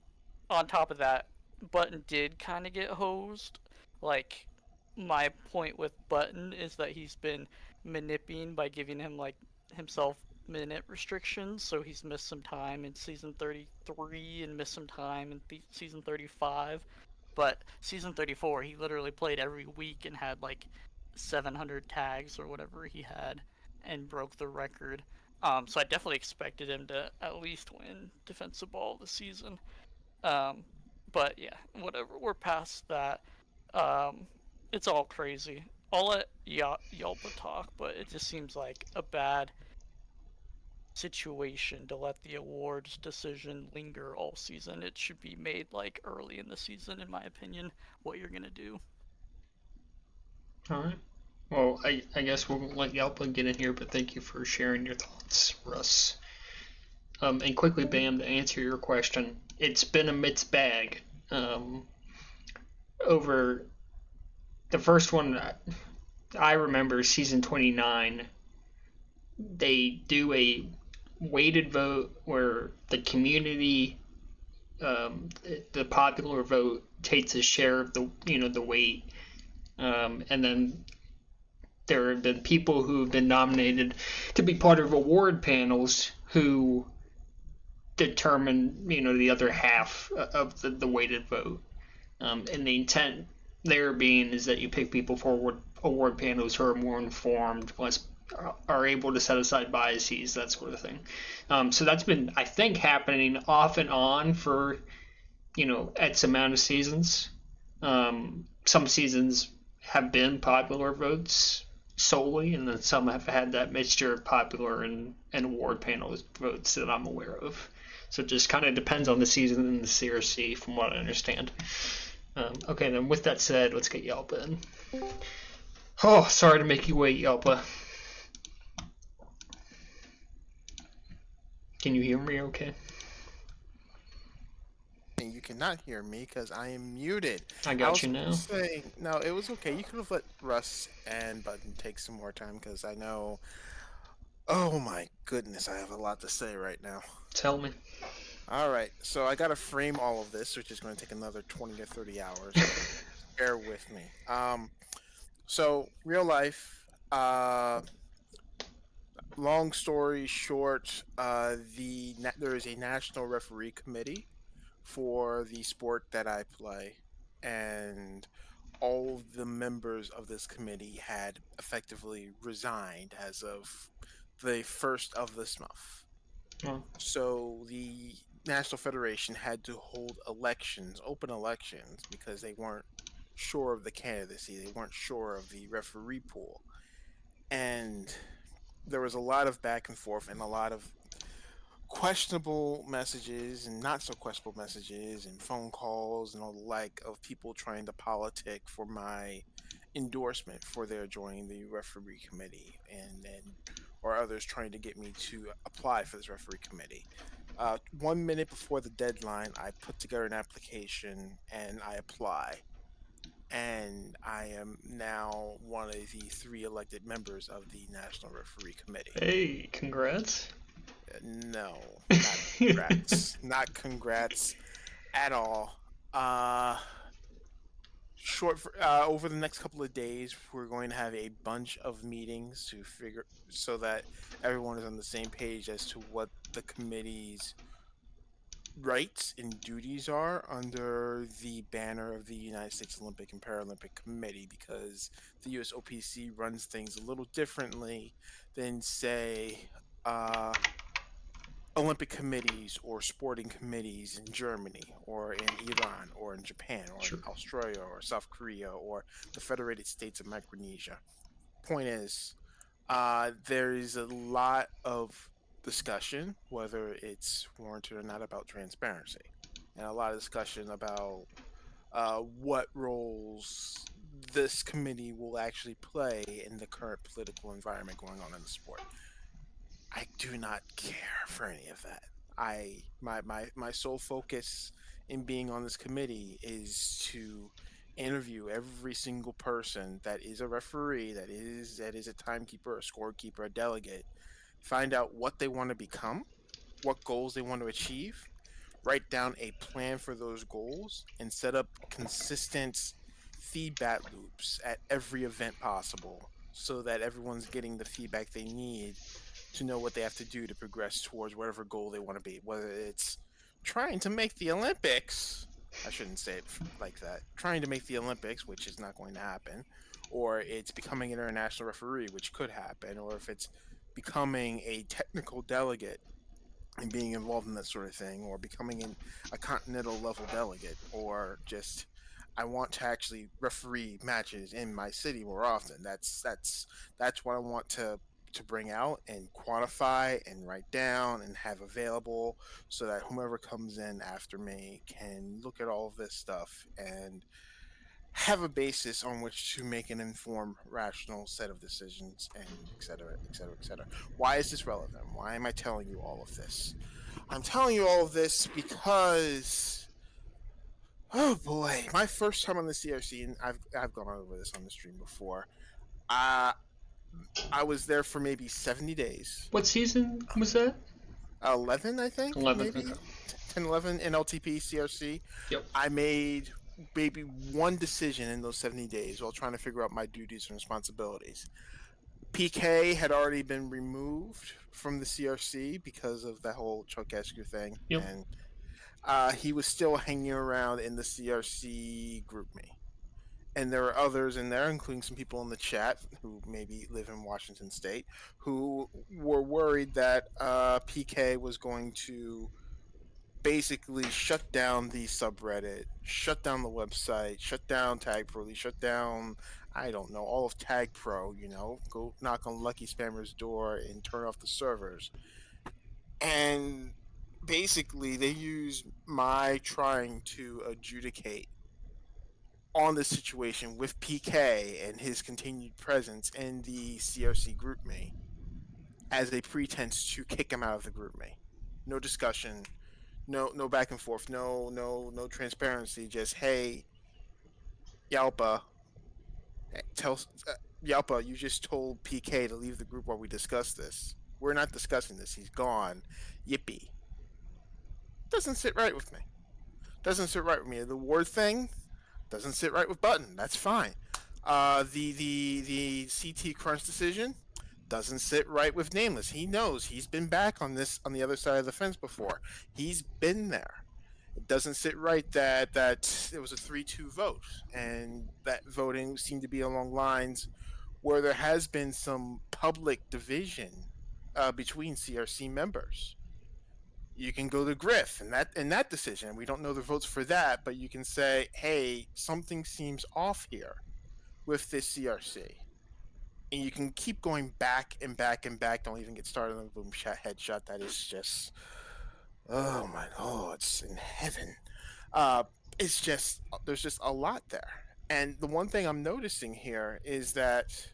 on top of that, Button did kind of get hosed. Like, my point with Button is that he's been manipulating by giving him like himself minute restrictions, so he's missed some time in season 33 and missed some time in season 35. But season 34, he literally played every week and had like 700 tags or whatever he had, and broke the record. So I definitely expected him to at least win defensive ball of the season. But yeah, whatever. We're past that. It's all crazy. I'll let Yelpa talk, but it just seems like a bad situation to let the awards decision linger all season. It should be made like early in the season, in my opinion, what you're gonna do. All right. Well, I guess we'll let Yelpa get in here, but thank you for sharing your thoughts, Russ. And quickly, Bam, to answer your question, it's been a mixed bag. Over the first one, I remember season 29, they do a weighted vote where the community, the popular vote takes a share of the weight, and then there have been people who have been nominated to be part of award panels who determine the other half of the weighted vote. And the intent there being is that you pick people for award panels who are more informed, less are able to set aside biases, that sort of thing. So that's been, I think, happening off and on for X amount of seasons. Some seasons have been popular votes solely, and then some have had that mixture of popular and award panel votes that I'm aware of. So it just kind of depends on the season and the CRC, from what I understand. Okay, then with that said, let's get Yelpa in. Oh, sorry to make you wait, Yelpa. Can you hear me okay? You cannot hear me because I am muted. I got you now. No, it was okay. You could have let Russ and Button take some more time because I know. Oh my goodness, I have a lot to say right now. Tell me. All right, so I got to frame all of this, which is going to take another 20 to 30 hours. Bear with me. So real life. Long story short, there is a national referee committee for the sport that I play, and all of the members of this committee had effectively resigned as of the first of this month. Oh. So the National Federation had to hold elections, open elections, because they weren't sure of the candidacy, they weren't sure of the referee pool. And there was a lot of back and forth and a lot of questionable messages and not so questionable messages and phone calls and all the like of people trying to politic for my endorsement for their joining the referee committee, and or others trying to get me to apply for this referee committee. 1 minute before the deadline, I put together an application and I apply, and I am now one of the 3 elected members of the National Referee Committee. Hey, congrats. No, not congrats. Not congrats at all. Over the next couple of days, we're going to have a bunch of meetings to figure so that everyone is on the same page as to what the committee's rights and duties are under the banner of the United States Olympic and Paralympic Committee, because the USOPC runs things a little differently than, say, Olympic committees or sporting committees in Germany or in Iran or in Japan or Sure. in Australia or South Korea or the Federated States of Micronesia. Point is, there is a lot of discussion, whether it's warranted or not, about transparency, and a lot of discussion about what roles this committee will actually play in the current political environment going on in the sport. I do not care for any of that. My sole focus in being on this committee is to interview every single person that is a referee, that is a timekeeper, a scorekeeper, a delegate, find out what they want to become, what goals they want to achieve, write down a plan for those goals, and set up consistent feedback loops at every event possible so that everyone's getting the feedback they need to know what they have to do to progress towards whatever goal they want to be. Whether it's trying to make the Olympics, I shouldn't say it like that, trying to make the Olympics, which is not going to happen, or it's becoming an international referee, which could happen, or if it's becoming a technical delegate and being involved in that sort of thing, or becoming a continental level delegate, or just I want to actually referee matches in my city more often. That's what I want to to bring out and quantify and write down and have available so that whomever comes in after me can look at all of this stuff and have a basis on which to make an informed, rational set of decisions, and et cetera, et cetera, et cetera. Why is this relevant? Why am I telling you all of this? I'm telling you all of this because, oh boy, my first time on the CRC, and I've gone over this on the stream before. I was there for maybe 70 days. What season was that? 11, I think, 11. maybe Okay. 10, 11 in LTP CRC. Yep. I made maybe one decision in those 70 days while trying to figure out my duties and responsibilities. PK had already been removed from the CRC because of that whole Chuck Esker thing, Yep. and he was still hanging around in the CRC group me. And there are others in there, including some people in the chat who maybe live in Washington State, who were worried that PK was going to basically shut down the subreddit, shut down the website, shut down Tag Pro, shut down, I don't know, all of Tag Pro, go knock on Lucky Spammer's door and turn off the servers. And basically, they use my trying to adjudicate on this situation with PK and his continued presence in the CRC GroupMe as a pretense to kick him out of the GroupMe. No discussion, no back and forth, no transparency. Just, hey, Yalpa, Yalpa, you just told PK to leave the group while we discuss this. We're not discussing this. He's gone. Yippee. Doesn't sit right with me. Doesn't sit right with me. The word thing doesn't sit right with Button. That's fine. The CT Crunch decision doesn't sit right with Nameless. He knows. He's been back on the other side of the fence before. He's been there. It doesn't sit right that it was a 3-2 vote, and that voting seemed to be along lines where there has been some public division between CRC members. You can go to Griff in that decision. We don't know the votes for that, but you can say, hey, something seems off here with this CRC. And you can keep going back and back and back. Don't even get started on the boom shot headshot. That is just, oh my lord, it's in heaven. It's just, there's just a lot there. And the one thing I'm noticing here is that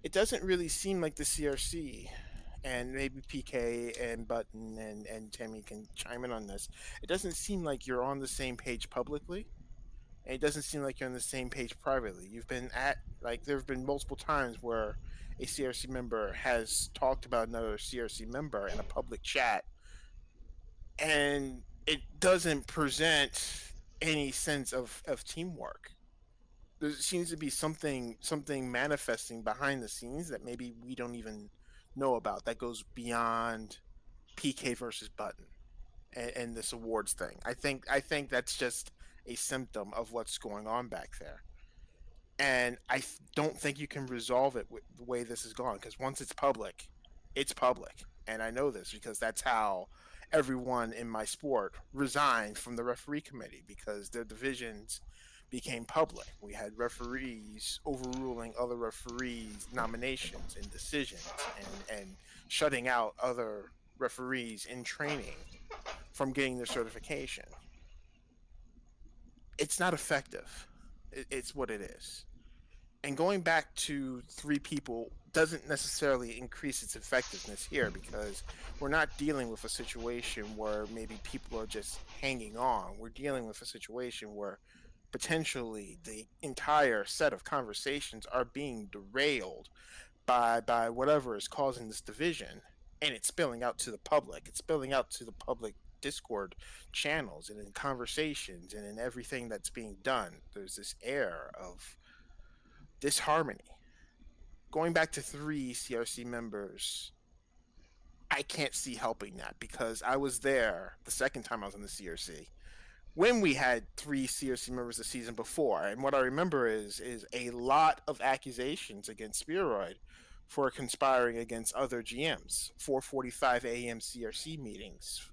it doesn't really seem like the CRC, and maybe PK and Button and Timmy can chime in on this. It doesn't seem like you're on the same page publicly, and it doesn't seem like you're on the same page privately. You've been there have been multiple times where a CRC member has talked about another CRC member in a public chat, and it doesn't present any sense of teamwork. There seems to be something manifesting behind the scenes that maybe we don't even know about, that goes beyond PK versus Button and this awards thing. I think that's just a symptom of what's going on back there, and I don't think you can resolve it with the way this is gone, because once it's public, and I know this because that's how everyone in my sport resigned from the referee committee, because their divisions became public. We had referees overruling other referees' nominations and decisions, and shutting out other referees in training from getting their certification. It's not effective. It's what it is. And going back to 3 people doesn't necessarily increase its effectiveness here, because we're not dealing with a situation where maybe people are just hanging on. We're dealing with a situation where potentially the entire set of conversations are being derailed by whatever is causing this division, and it's spilling out to the public. It's spilling out to the public Discord channels and in conversations and in everything that's being done. There's this air of disharmony. Going back to 3 CRC members, I can't see helping that, because I was there the second time I was on the CRC when we had 3 CRC members the season before, and what I remember is a lot of accusations against Spearoid for conspiring against other GMs, 4:45 a.m. CRC meetings,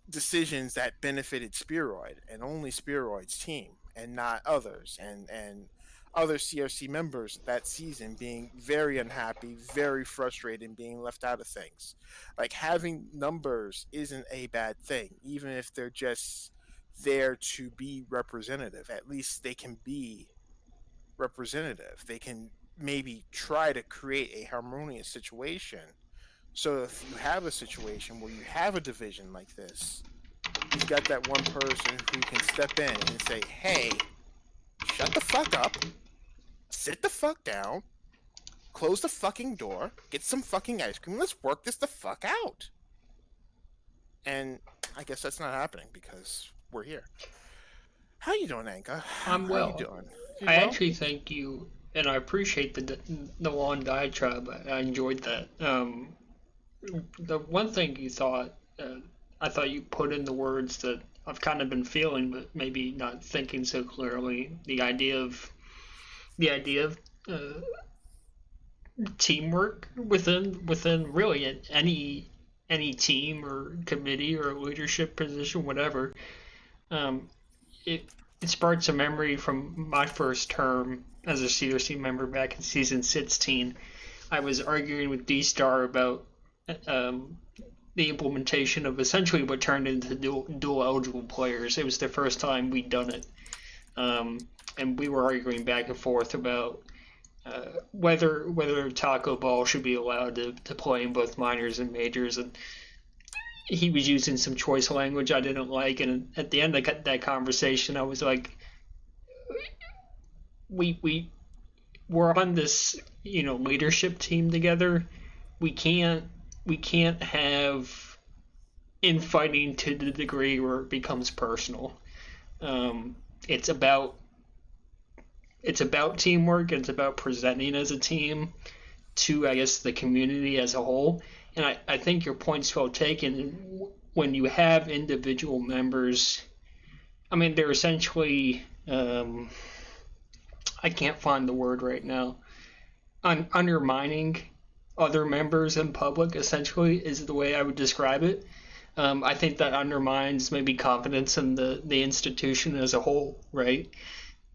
decisions that benefited Spearoid and only Spearoid's team and not others, and other CRC members that season being very unhappy, very frustrated, and being left out of things. Like having numbers isn't a bad thing, even if they're just there to be representative. At least they can be representative. They can maybe try to create a harmonious situation. So if you have a situation where you have a division like this, you've got that one person who can step in and say, hey, shut the fuck up, sit the fuck down, close the fucking door, get some fucking ice cream, let's work this the fuck out. And I guess that's not happening because we're here. How you doing, Anka? I'm How well. you doing? You I well? actually thank you, and I appreciate the long diatribe. I enjoyed that. The one thing you thought, I thought you put in the words that I've kind of been feeling, but maybe not thinking so clearly. The idea of teamwork within really any team or committee or leadership position, whatever. Um, it it sparks a memory from my first term as a CRC member back in season 16. I was arguing with D Star about um, the implementation of essentially what turned into dual eligible players. It was the first time we'd done it, and we were arguing back and forth about whether Taco Ball should be allowed to play in both minors and majors, and he was using some choice language I didn't like. And at the end of that conversation, I was like, we're on this leadership team together. We can't have infighting to the degree where it becomes personal. It's about teamwork. It's about presenting as a team to, I guess, the community as a whole. And I think your point's well taken. When you have individual members, I mean, they're essentially, I can't find the word right now, undermining other members in public, essentially, is the way I would describe it. I think that undermines maybe confidence in the institution as a whole, right?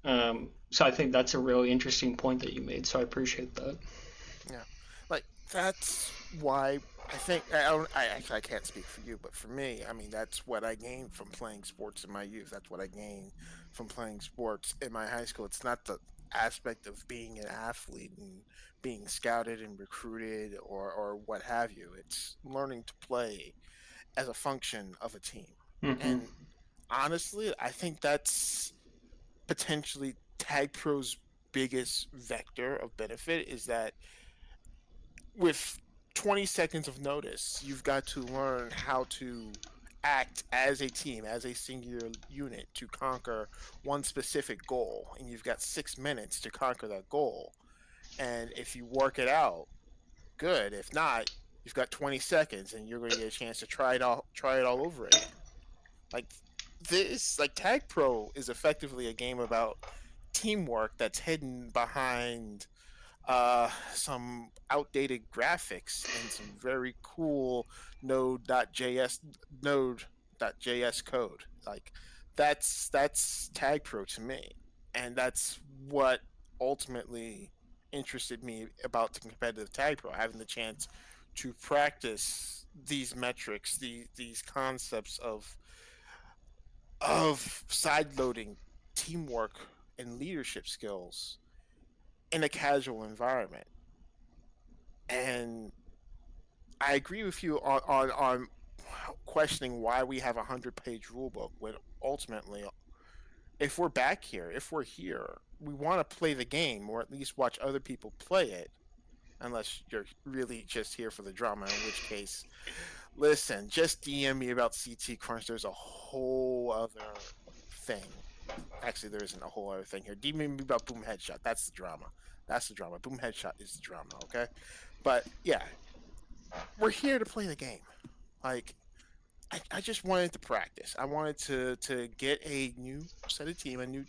So I think that's a really interesting point that you made. So I appreciate that. Yeah, like that's why I think I don't. I actually I can't speak for you, but for me, I mean that's what I gained from playing sports in my youth. That's what I gained from playing sports in my high school. It's not the aspect of being an athlete and being scouted and recruited or what have you. It's learning to play as a function of a team. Mm-hmm. And honestly, I think that's potentially Tag Pro's biggest vector of benefit is that with 20 seconds of notice, you've got to learn how to act as a team, as a singular unit to conquer one specific goal. And you've got 6 minutes to conquer that goal. And if you work it out, good. If not, you've got 20 seconds and you're going to get a chance to try it all over again. Like this, like Tag Pro is effectively a game about teamwork that's hidden behind some outdated graphics and some very cool Node.js code. Like that's Tag Pro to me, and that's what ultimately interested me about the competitive Tag Pro, having the chance to practice these metrics, these concepts of side loading, teamwork, and leadership skills in a casual environment. And I agree with you on questioning why we have a 100-page rule book when ultimately, if we're back here, if we're here, we want to play the game or at least watch other people play it, unless you're really just here for the drama, in which case, listen, just DM me about CT Crunch. There's a whole other thing. Actually, there isn't a whole other thing here. DM me about Boom Headshot. That's the drama. That's the drama. Boom Headshot is the drama, okay? But yeah, we're here to play the game. Like, I just wanted to practice. I wanted to get a new set of team, a new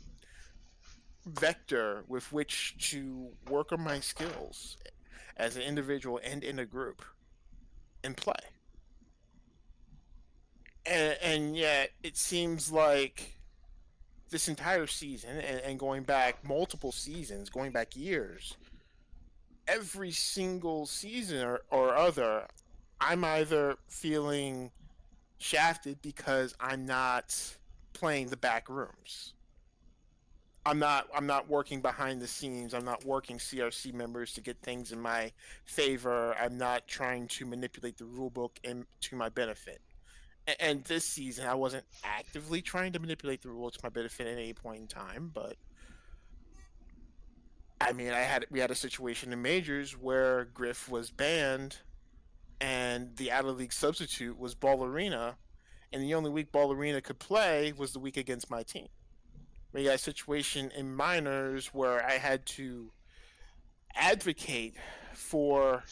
vector with which to work on my skills as an individual and in a group and play. And yet, it seems like this entire season and going back multiple seasons, going back years, every single season or other, I'm either feeling shafted because I'm not playing the back rooms. I'm not working behind the scenes. I'm not working CRC members to get things in my favor. I'm not trying to manipulate the rulebook to my benefit. And this season, I wasn't actively trying to manipulate the rules to my benefit at any point in time. But I mean, we had a situation in majors where Griff was banned, and the out of league substitute was Ballerina, and the only week Ballerina could play was the week against my team. We got a situation in minors where I had to advocate for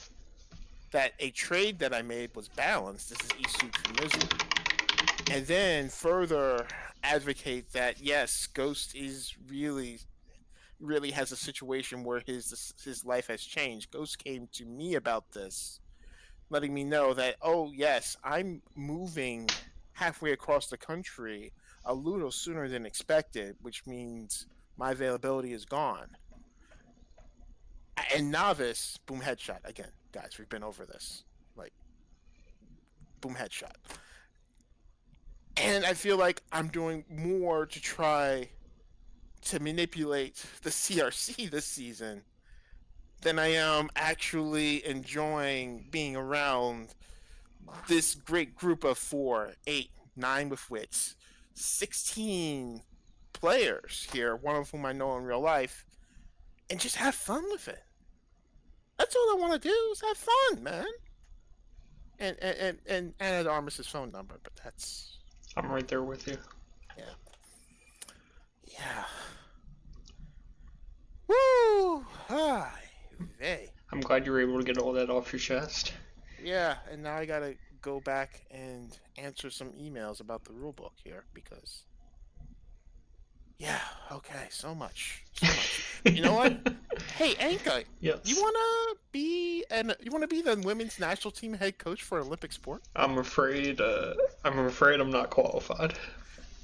that a trade that I made was balanced. This is Isuk from Misery. And then further advocate that yes, Ghost is really has a situation where his life has changed. Ghost came to me about this, letting me know that, oh yes, I'm moving halfway across the country a little sooner than expected, which means my availability is gone. And Novice, boom headshot. Again, guys, we've been over this. Like, boom headshot. And I feel like I'm doing more to try to manipulate the CRC this season than I am actually enjoying being around this great group of 4, 8, 9 with wits, 16 players here, one of whom I know in real life, and just have fun with it. That's all I want to do is have fun, man. And Anna Armis's phone number, but that's... I'm right there with you. Yeah. Woo! Hi. Hey. I'm glad you were able to get all that off your chest. Yeah, and now I gotta go back and answer some emails about the rulebook here because... Yeah, okay, so much. You know what? Hey, Anka, Yes. you wanna be the women's national team head coach for Olympic sport? I'm afraid I'm not qualified.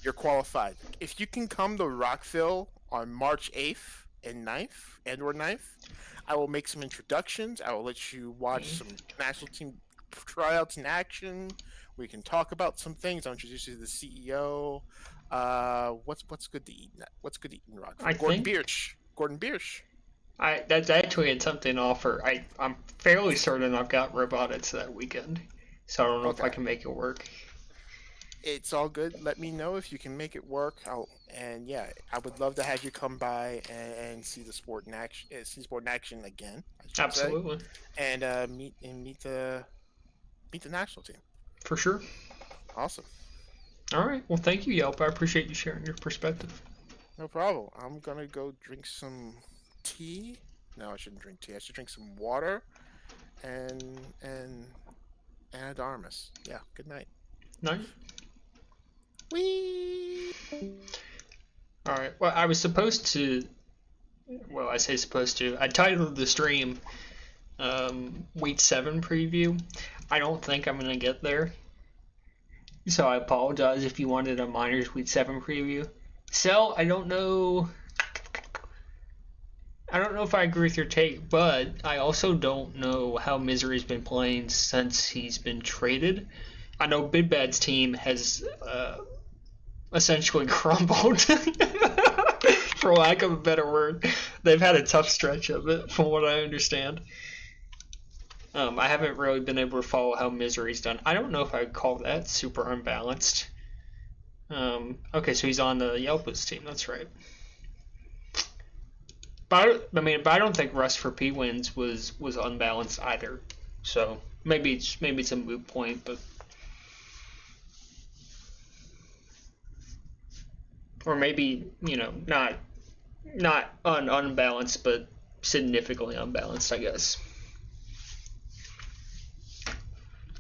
You're qualified. If you can come to Rockville on March 8th and 9th, I will make some introductions. I will let you watch some national team tryouts in action. We can talk about some things. I'll introduce you to the CEO. What's good to eat? What's good to eat in Rockville? Gordon Biersch. That's actually something to offer. I'm fairly certain I've got robotics that weekend, so I don't know if I can make it work. It's all good. Let me know if you can make it work. I would love to have you come by and see the sport in action. See sport in action again. Absolutely. And meet the national team. For sure. Awesome. All right. Well, thank you, Yelp. I appreciate you sharing your perspective. No problem. I'm gonna go drink some tea. No, I shouldn't drink tea. I should drink some water and Anadarmus. Yeah. Good night. Night. Whee! All right. Well, I was supposed to. Well, I say supposed to. I titled the stream Week 7 preview. I don't think I'm gonna get there, so I apologize if you wanted a Miners Week 7 preview. Cell, I don't know if I agree with your take, but I also don't know how Misery's been playing since he's been traded. I know Big Bad's team has essentially crumbled, for lack of a better word. They've had a tough stretch of it, from what I understand. I haven't really been able to follow how Misery's done. I don't know if I would call that super unbalanced. Okay, so he's on the Yelp's team. That's right. But I don't think Rust for P wins was unbalanced either. So maybe it's a moot point, but or maybe not unbalanced, but significantly unbalanced, I guess.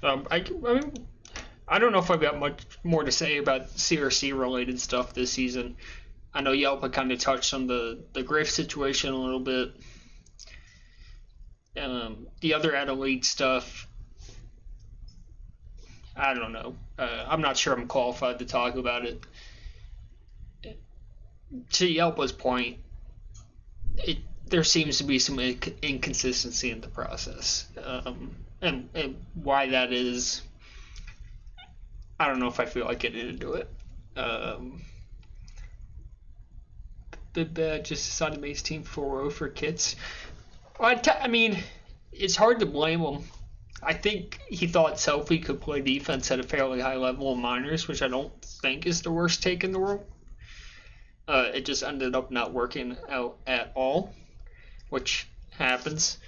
I don't know if I've got much more to say about CRC related stuff this season. I know Yelp kind of touched on the Griff situation a little bit. The other Adelaide stuff, I don't know. I'm not sure I'm qualified to talk about it. to Yelpa's point, there seems to be some inconsistency in the process, and why that is, I don't know if I feel like getting into it. Big Bad just decided to make his team 4-0 for kits. I mean, it's hard to blame him. I think he thought Selfie could play defense at a fairly high level in minors, which I don't think is the worst take in the world. It just ended up not working out at all, which happens.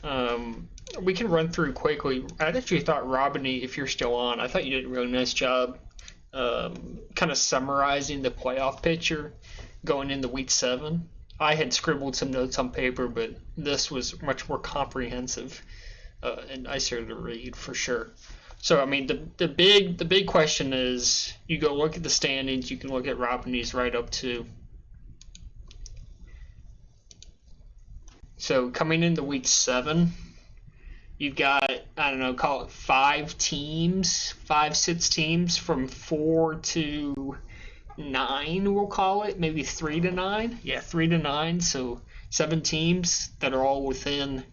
We can run through quickly. I actually thought, Robiny, if you're still on, I thought you did a really nice job kind of summarizing the playoff picture going into week 7. I had scribbled some notes on paper, but this was much more comprehensive and nicer to read for sure. So I mean, the big question is, you go look at the standings. You can look at Robiny's right up to. So coming into week 7, you've got, I don't know, call it 5 6 teams from 4 to 9, we'll call it, maybe 3 to 9. Yeah, 3 to 9. So 7 teams that are all within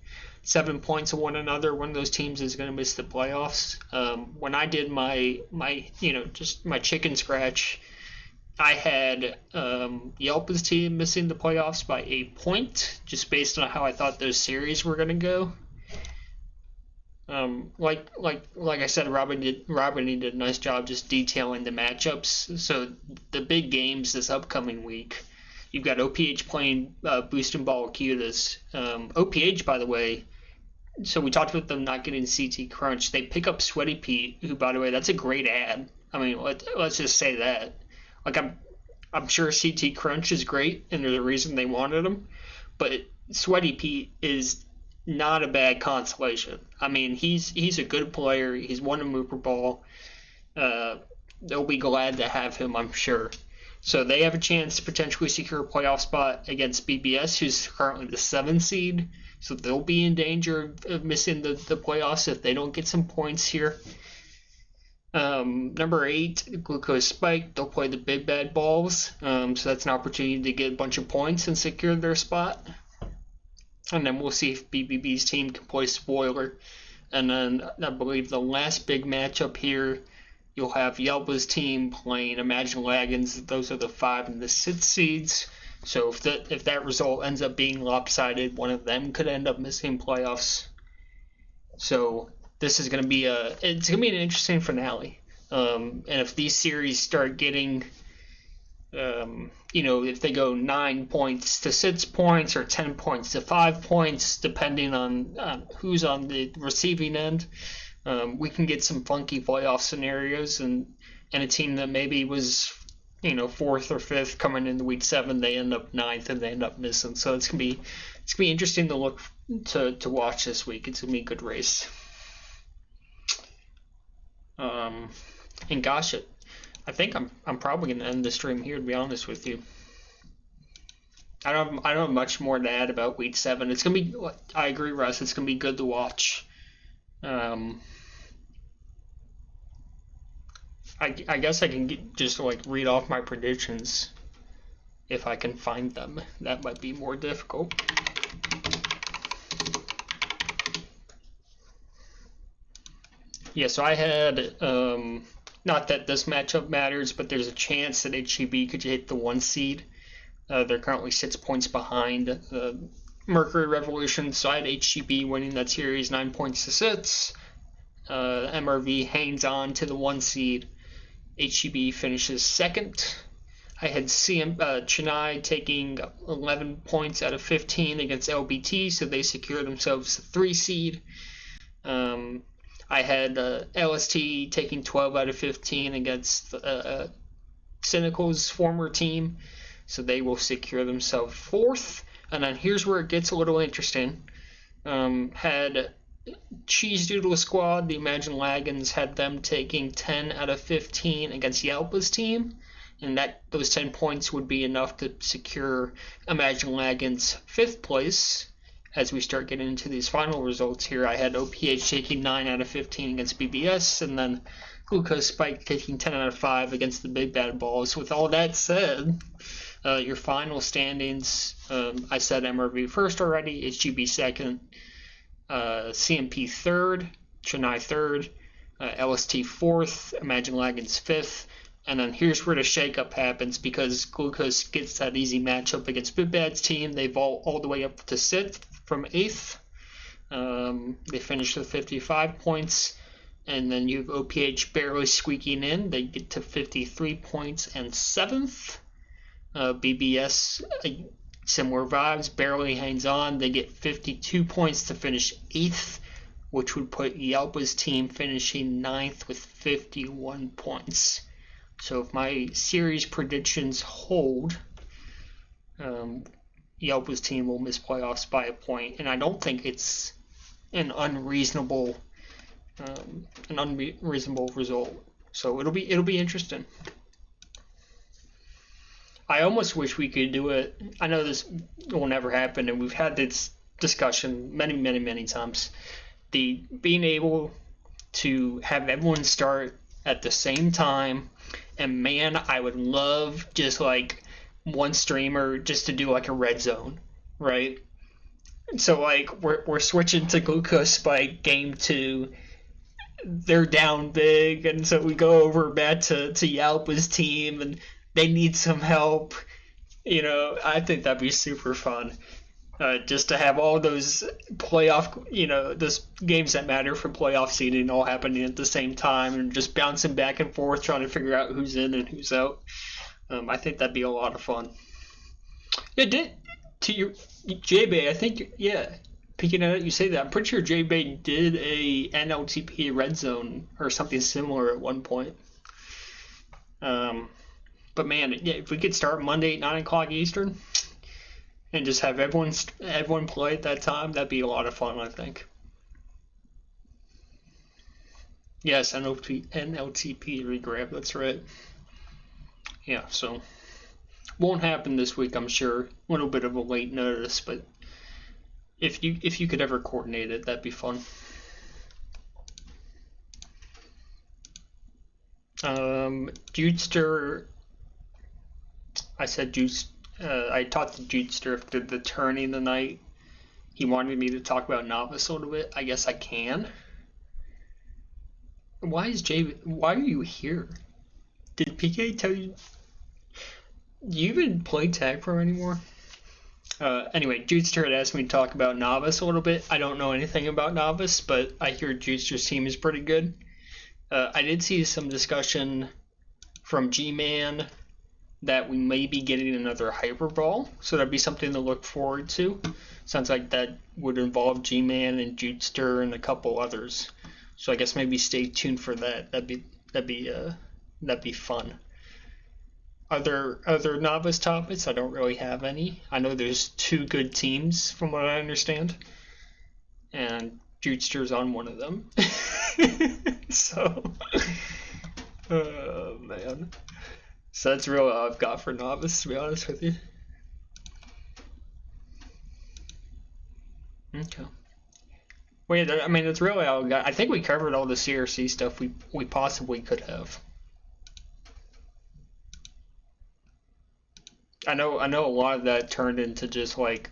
7 points of one another. One of those teams is going to miss the playoffs. When I did my just my chicken scratch, I had Yelpa's team missing the playoffs by 8 points, just based on how I thought those series were going to go. Like I said, Robiny did a nice job just detailing the matchups. So the big games this upcoming week, you've got OPH playing Boostin' Ball Acutas. OPH, by the way, so we talked about them not getting CT Crunch. They pick up Sweaty Pete, who, by the way, that's a great ad. I mean, let's just say that. Like, I'm sure CT Crunch is great, and there's a reason they wanted him, but Sweaty Pete is not a bad consolation. I mean, he's a good player. He's won a Mooper Ball. They'll be glad to have him, I'm sure. So they have a chance to potentially secure a playoff spot against BBS, who's currently the 7th seed. So they'll be in danger of missing the playoffs if they don't get some points here. Number 8, Glucose Spike. They'll play the Big Bad Balls. So that's an opportunity to get a bunch of points and secure their spot. And then we'll see if BBB's team can play Spoiler. And then I believe the last big matchup here, you'll have Yelpa's team playing Imagine Lagons. Those are the 5 and the 6 seeds. So if that result ends up being lopsided, one of them could end up missing playoffs. So this is going to be an interesting finale. And if these series start getting, if they go 9 points to 6 points or 10 points to 5 points, depending on who's on the receiving end, we can get some funky playoff scenarios, and a team that maybe was 4th or 5th coming into week 7, they end up 9th and they end up missing. So it's gonna be interesting to look to watch this week. It's gonna be a good race. And gosh, I think I'm probably gonna end the stream here, to be honest with you. I don't have much more to add about week 7. It's gonna be, I agree, Russ. It's gonna be good to watch. I guess I can just read off my predictions if I can find them. That might be more difficult. Yeah, so I had, not that this matchup matters, but there's a chance that HEB could hit the 1 seed. They're currently 6 points behind Mercury Revolution, so I had HEB winning that series 9 points to 6. MRV hangs on to the 1 seed. HEB finishes 2nd. I had Chennai taking 11 points out of 15 against LBT, so they secure themselves a 3 seed. I had LST taking 12 out of 15 against Cynical's former team, so they will secure themselves 4th. And then here's where it gets a little interesting. Had Cheese Doodle Squad, the Imagine Lagons, had them taking 10 out of 15 against Yelpa's team, and those 10 points would be enough to secure Imagine Lagons 5th place. As we start getting into these final results here, I had OPH taking 9 out of 15 against BBS, and then Glucose Spike taking 10 out of 5 against the Big Bad Balls. With all that said, Your final standings, I said MRV first already, HGB second, CMP third, Chennai third, LST fourth, Imagine Lagans fifth, and then here's where the shakeup happens because Glucose gets that easy matchup against Bidbad's team. They vault all the way up to sixth from eighth. They finish with 55 points. And then you have OPH barely squeaking in. They get to 53 points and 7th. BBS, similar vibes, barely hangs on. They get 52 points to finish 8th, which would put Yelpa's team finishing 9th with 51 points. So if my series predictions hold, Yelpa's team will miss playoffs by a point. And I don't think it's an unreasonable result. So it'll be interesting. I almost wish we could do it. I know this will never happen, and we've had this discussion many times. Being able to have everyone start at the same time, and man, I would love just like one streamer just to do like a red zone, right? So like we're switching to Glucose Spike game 2. They're down big, and so we go over back to Yalpa's team, and they need some help. You know, I think that'd be super fun. Just to have all those playoff, those games that matter for playoff seeding all happening at the same time, and just bouncing back and forth trying to figure out who's in and who's out. I think that'd be a lot of fun. Yeah, to your J-Bay, I think, yeah. Picking it up, you say that. I'm pretty sure J-Bay did a NLTP red zone or something similar at one point. But man, yeah, if we could start Monday at 9 o'clock Eastern and just have everyone play at that time, that'd be a lot of fun, I think. Yes, NLTP regrab, that's right. Yeah, so won't happen this week, I'm sure. A little bit of a late notice, but if you could ever coordinate it, that'd be fun. Jutester, I said I talked to Jutester after the tourney tonight. He wanted me to talk about Novice a little bit. I guess I can. Why are you here? Did PK tell you? Do you even play Tag Pro anymore? Anyway, Jutester had asked me to talk about Novice a little bit. I don't know anything about Novice, but I hear Jutester's team is pretty good. I did see some discussion from G-Man that we may be getting another Hyperball, so that'd be something to look forward to. Sounds like that would involve G-Man and Jutester and a couple others. So I guess maybe stay tuned for that. That'd be fun. Other Novice topics, I don't really have any. I know there's 2 good teams from what I understand, and Jutester's on one of them. So, oh man. So that's really all I've got for Novice, to be honest with you. Okay. Wait, I mean, that's really all I got. I think we covered all the CRC stuff we possibly could have. I know a lot of that turned into just like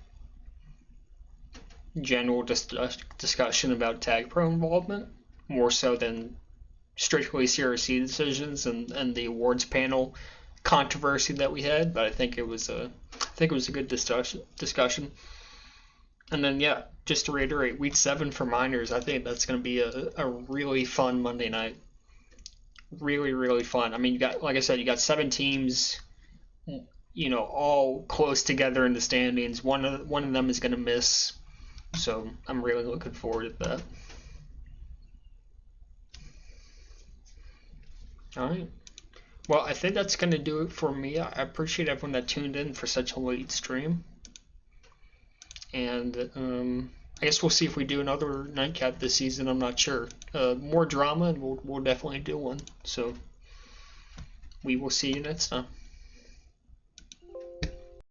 general discussion about Tag Pro involvement, more so than strictly CRC decisions and the awards panel controversy that we had. But I think it was a good discussion. And then yeah, just to reiterate, week 7 for minors, I think that's going to be a really fun Monday night. Really, really fun. I mean, you got, like I said, you got 7 teams, all close together in the standings. One of them is going to miss, so I'm really looking forward to that. All right. Well, I think that's going to do it for me. I appreciate everyone that tuned in for such a late stream. And I guess we'll see if we do another Nightcap this season. I'm not sure. More drama, and we'll definitely do one. So we will see you next time.